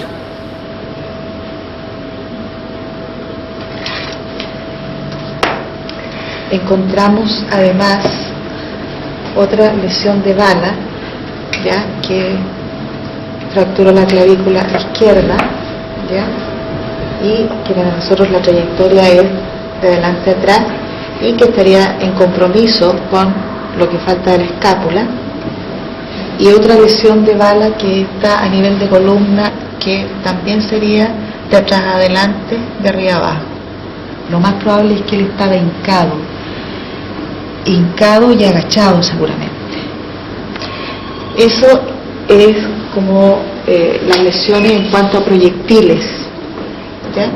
Encontramos además otra lesión de bala, ya, que fracturó la clavícula izquierda, ya, y que para nosotros la trayectoria es de adelante a atrás y que estaría en compromiso con lo que falta de la escápula, y otra lesión de bala que está a nivel de columna, que también sería de atrás a adelante, de arriba abajo. Lo más probable es que él estaba hincado y agachado seguramente. Eso es como las lesiones en cuanto a proyectiles, ¿ya?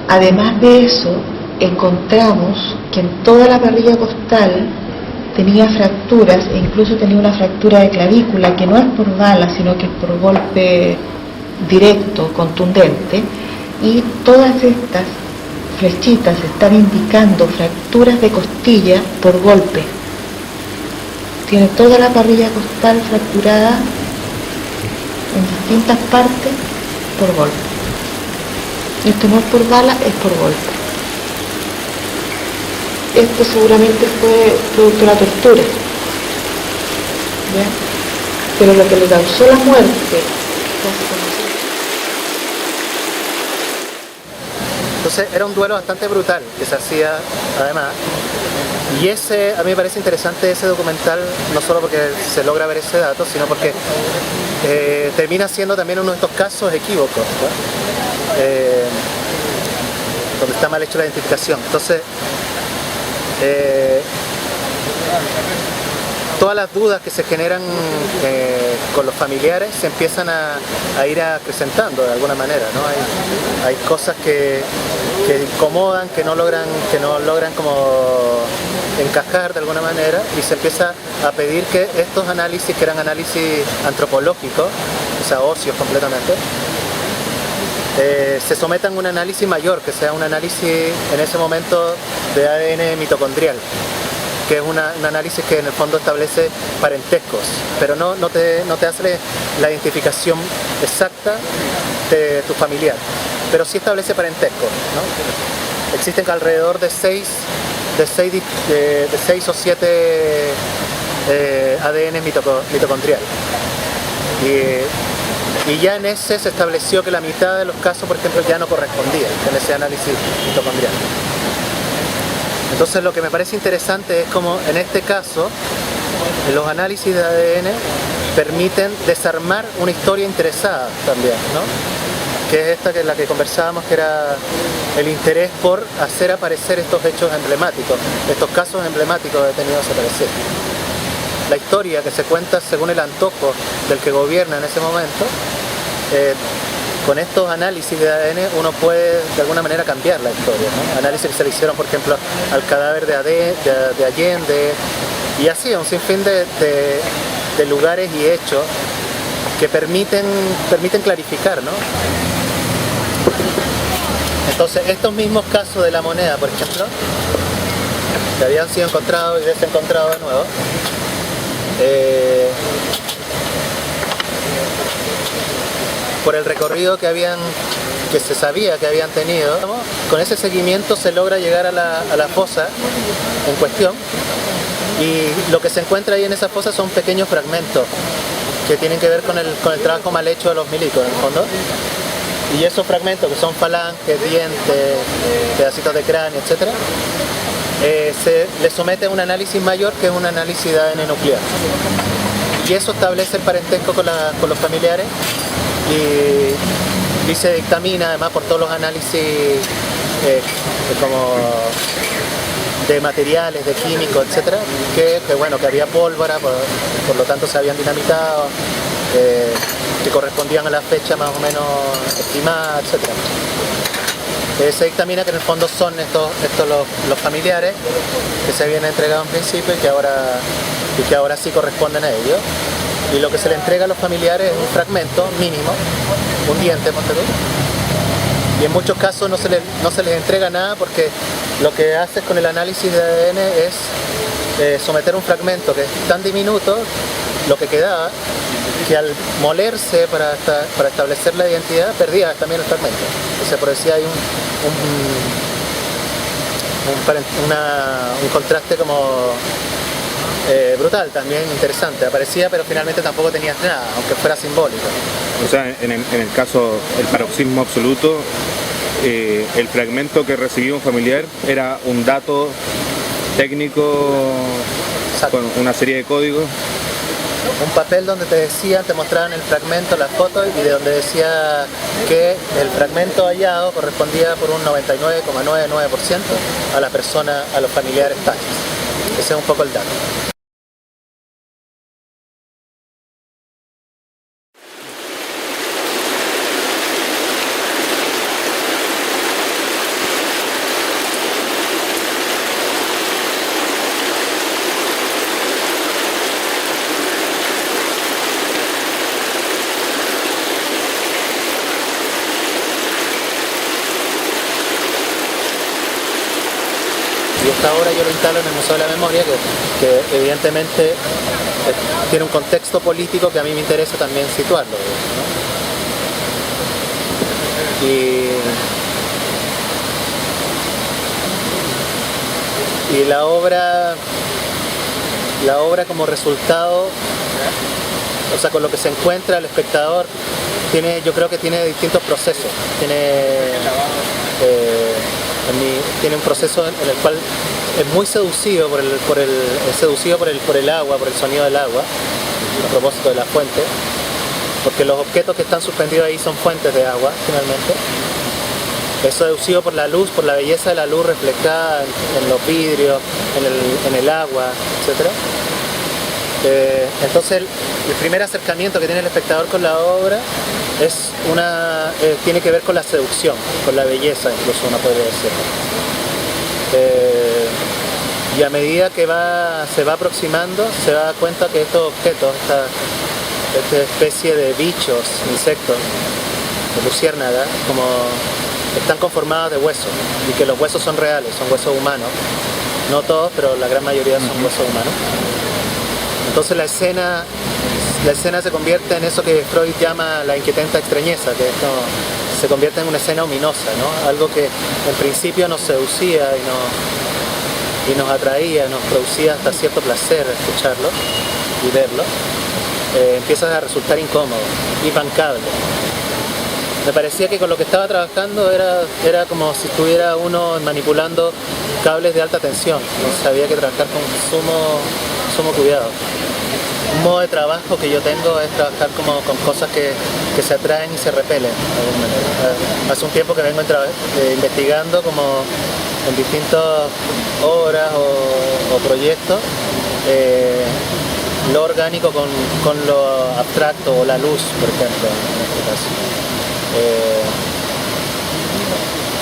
Además de eso, encontramos que en toda la parrilla costal tenía fracturas, e incluso tenía una fractura de clavícula que no es por bala, sino que es por golpe directo, contundente, y todas estas flechitas están indicando fracturas de costilla por golpe. Tiene toda la parrilla costal fracturada en distintas partes por golpe. Esto no es por bala, es por golpe. Esto seguramente fue producto de la tortura, ¿ya? Pero lo que le causó la muerte. Entonces era un duelo bastante brutal que se hacía además, y a mí me parece interesante ese documental, no solo porque se logra ver ese dato, sino porque termina siendo también uno de estos casos equívocos, ¿no? Donde está mal hecho la identificación. Entonces todas las dudas que se generan con los familiares se empiezan a ir acrecentando de alguna manera, ¿no? Hay cosas que incomodan, que no logran como encajar de alguna manera, y se empieza a pedir que estos análisis, que eran análisis antropológicos, o sea, óseos completamente, se sometan a un análisis mayor, que sea un análisis en ese momento de ADN mitocondrial, que es un análisis que en el fondo establece parentescos, pero no te hace la identificación exacta de tu familiar, pero sí establece parentescos, ¿no? Existen alrededor de 6 o 7 ADN mitocondrial. Y ya en ese se estableció que la mitad de los casos, por ejemplo, ya no correspondía en ese análisis mitocondrial. Entonces lo que me parece interesante es como en este caso los análisis de ADN permiten desarmar una historia interesada también, ¿no? Que es esta que la que conversábamos, que era el interés por hacer aparecer estos hechos emblemáticos, estos casos emblemáticos de detenidos desaparecidos. La historia que se cuenta según el antojo del que gobierna en ese momento, con estos análisis de ADN uno puede de alguna manera cambiar la historia, ¿no? Análisis que se le hicieron, por ejemplo, al cadáver de Allende, y así un sinfín de lugares y hechos que permiten clarificar, ¿no? Entonces, estos mismos casos de la moneda, por ejemplo, que habían sido encontrados y desencontrados de nuevo, por el recorrido que se sabía que habían tenido, con ese seguimiento se logra llegar a la fosa en cuestión, y lo que se encuentra ahí en esa fosa son pequeños fragmentos que tienen que ver con el trabajo mal hecho de los milicos, en el fondo. Y esos fragmentos, que son falanges, dientes, pedacitos de cráneo, etc., se le somete a un análisis mayor, que es un análisis de ADN nuclear. Y eso establece el parentesco con los familiares, y se dictamina además por todos los análisis como de materiales, de químicos, etc., que había pólvora, por lo tanto se habían dinamitado, que correspondían a la fecha más o menos estimada, etc. Se dictamina que en el fondo son estos los familiares que se habían entregado en principio y que ahora sí corresponden a ellos. Y lo que se le entrega a los familiares es un fragmento mínimo, un diente, ponte tú. Y en muchos casos no se les entrega nada, porque lo que haces con el análisis de ADN es someter un fragmento que es tan diminuto, lo que quedaba, que al molerse para establecer la identidad, perdía también el fragmento. Entonces, por decir, hay un contraste como brutal, también interesante. Aparecía, pero finalmente tampoco tenías nada, aunque fuera simbólico. O sea, en el caso, el paroxismo absoluto, el fragmento que recibió un familiar era un dato técnico. Exacto. Con una serie de códigos. Un papel donde te mostraban el fragmento, la foto, y de donde decía que el fragmento hallado correspondía por un 99,99% a la persona, a los familiares tales. Ese es un poco el dato. Y esta obra yo lo instalo en el Museo de la Memoria, que evidentemente tiene un contexto político que a mí me interesa también situarlo, ¿no? Y la obra como resultado, o sea, con lo que se encuentra el espectador, yo creo que tiene distintos procesos. Tiene un proceso en el cual es muy seducido por el agua, por el sonido del agua, a propósito de la fuente, porque los objetos que están suspendidos ahí son fuentes de agua, finalmente. Es seducido por la luz, por la belleza de la luz reflejada en los vidrios, en el agua, etc. Entonces el primer acercamiento que tiene el espectador con la obra tiene que ver con la seducción, con la belleza, incluso uno podría decir. Y a medida que se va aproximando, se da cuenta que estos objetos, esta especie de bichos, insectos, de luciérnagas, están conformados de huesos, y que los huesos son reales, son huesos humanos. No todos, pero la gran mayoría son huesos humanos. Entonces la escena se convierte en eso que Freud llama la inquietante extrañeza, que se convierte en una escena ominosa, ¿no? Algo que en principio nos seducía y nos atraía, nos producía hasta cierto placer escucharlo y verlo. empieza a resultar incómodo, imbancable. Me parecía que con lo que estaba trabajando era como si estuviera uno manipulando cables de alta tensión, entonces había que trabajar con sumo cuidado. Un modo de trabajo que yo tengo es trabajar como con cosas que se atraen y se repelen de alguna manera. Hace un tiempo que vengo investigando como en distintas obras o proyectos lo orgánico con lo abstracto o la luz, por ejemplo, en este caso.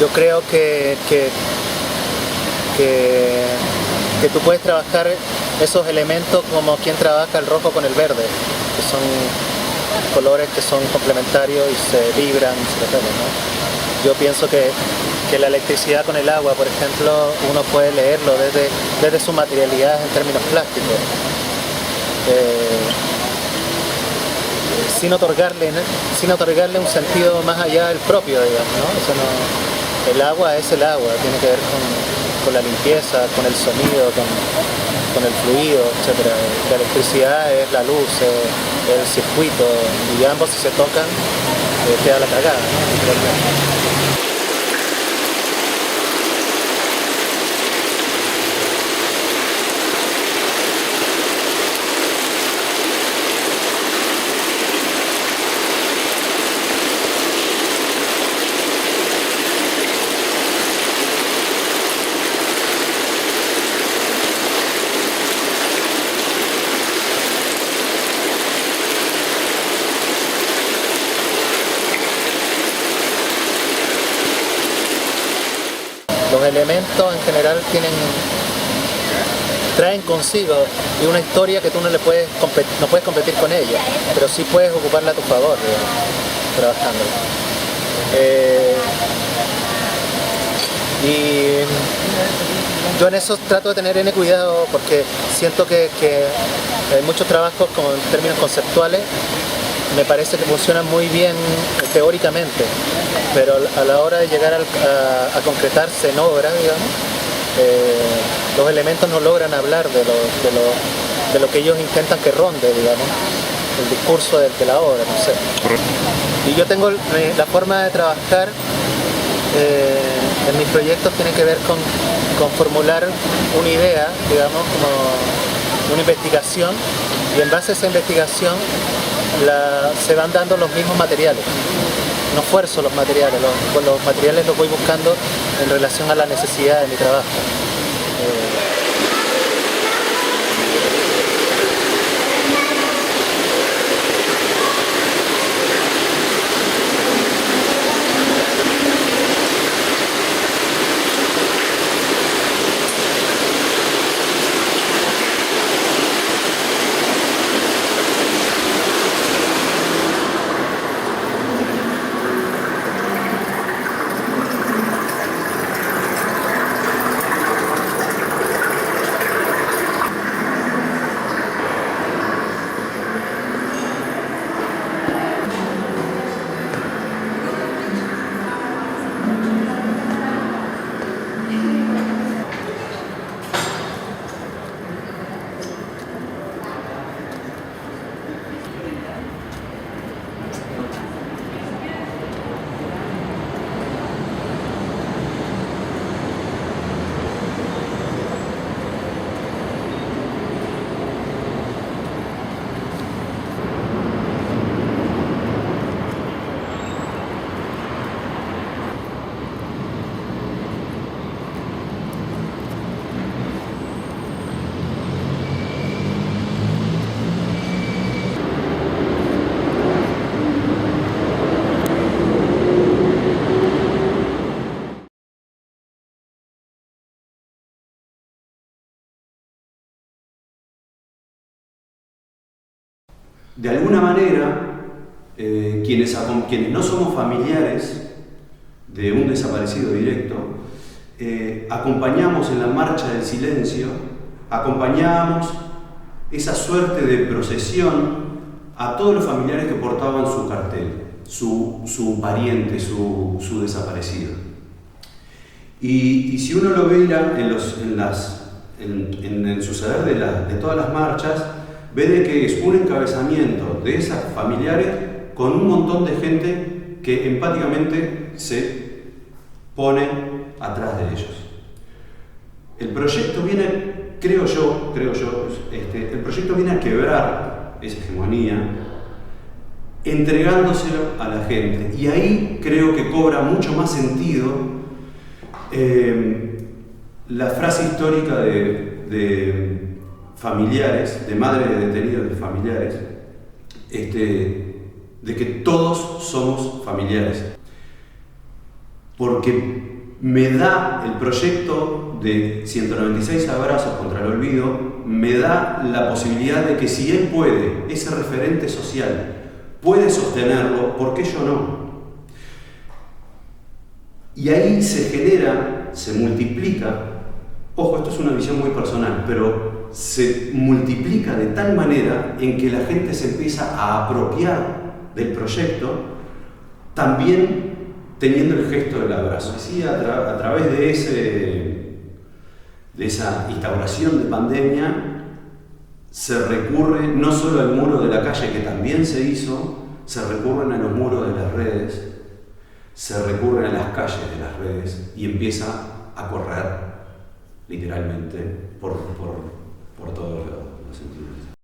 Yo creo que tú puedes trabajar esos elementos como quien trabaja el rojo con el verde, que son colores que son complementarios y se vibran, se repelen, ¿no? Yo pienso que la electricidad con el agua, por ejemplo, uno puede leerlo desde su materialidad en términos plásticos, sin otorgarle un sentido más allá del propio, digamos, ¿no? Eso no, el agua es el agua, tiene que ver con la limpieza, con el sonido, con el fluido, etc. La electricidad es la luz, el circuito, y ambos si se tocan, queda la cagada, ¿no? Los elementos en general traen consigo y una historia que tú no puedes competir con ella, pero sí puedes ocuparla a tu favor, digamos, trabajándola. Y yo en eso trato de tener N cuidado porque siento que hay muchos trabajos como en términos conceptuales me parece que funcionan muy bien teóricamente, pero a la hora de llegar a concretarse en obra, digamos, los elementos no logran hablar de lo que ellos intentan que ronde, digamos, el discurso de la obra, no sé. Y yo tengo la forma de trabajar en mis proyectos tiene que ver con formular una idea, digamos, como una investigación, y en base a esa investigación se van dando los mismos materiales. No fuerzo los materiales, los materiales los voy buscando en relación a la necesidad de mi trabajo. De alguna manera, quienes no somos familiares de un desaparecido directo, acompañamos en la marcha del silencio, acompañamos esa suerte de procesión a todos los familiares que portaban su cartel, su pariente, su desaparecido. Y si uno lo ve en el suceder de todas las marchas, ve de que es un encabezamiento de esas familiares con un montón de gente que empáticamente se pone atrás de ellos. El proyecto viene, creo yo, el proyecto viene a quebrar esa hegemonía, entregándoselo a la gente. Y ahí creo que cobra mucho más sentido la frase histórica de familiares, de madres de detenidos de familiares, de que todos somos familiares. Porque me da el proyecto de 196 abrazos contra el olvido, me da la posibilidad de que si él puede, ese referente social, puede sostenerlo, ¿por qué yo no? Y ahí se genera, se multiplica, ojo, esto es una visión muy personal, pero se multiplica de tal manera en que la gente se empieza a apropiar del proyecto, también teniendo el gesto del abrazo. Sí, a través de esa instauración de pandemia, se recurre no solo al muro de la calle, que también se hizo, se recurren a los muros de las redes, se recurren a las calles de las redes y empieza a correr, literalmente, por todos los sentidos.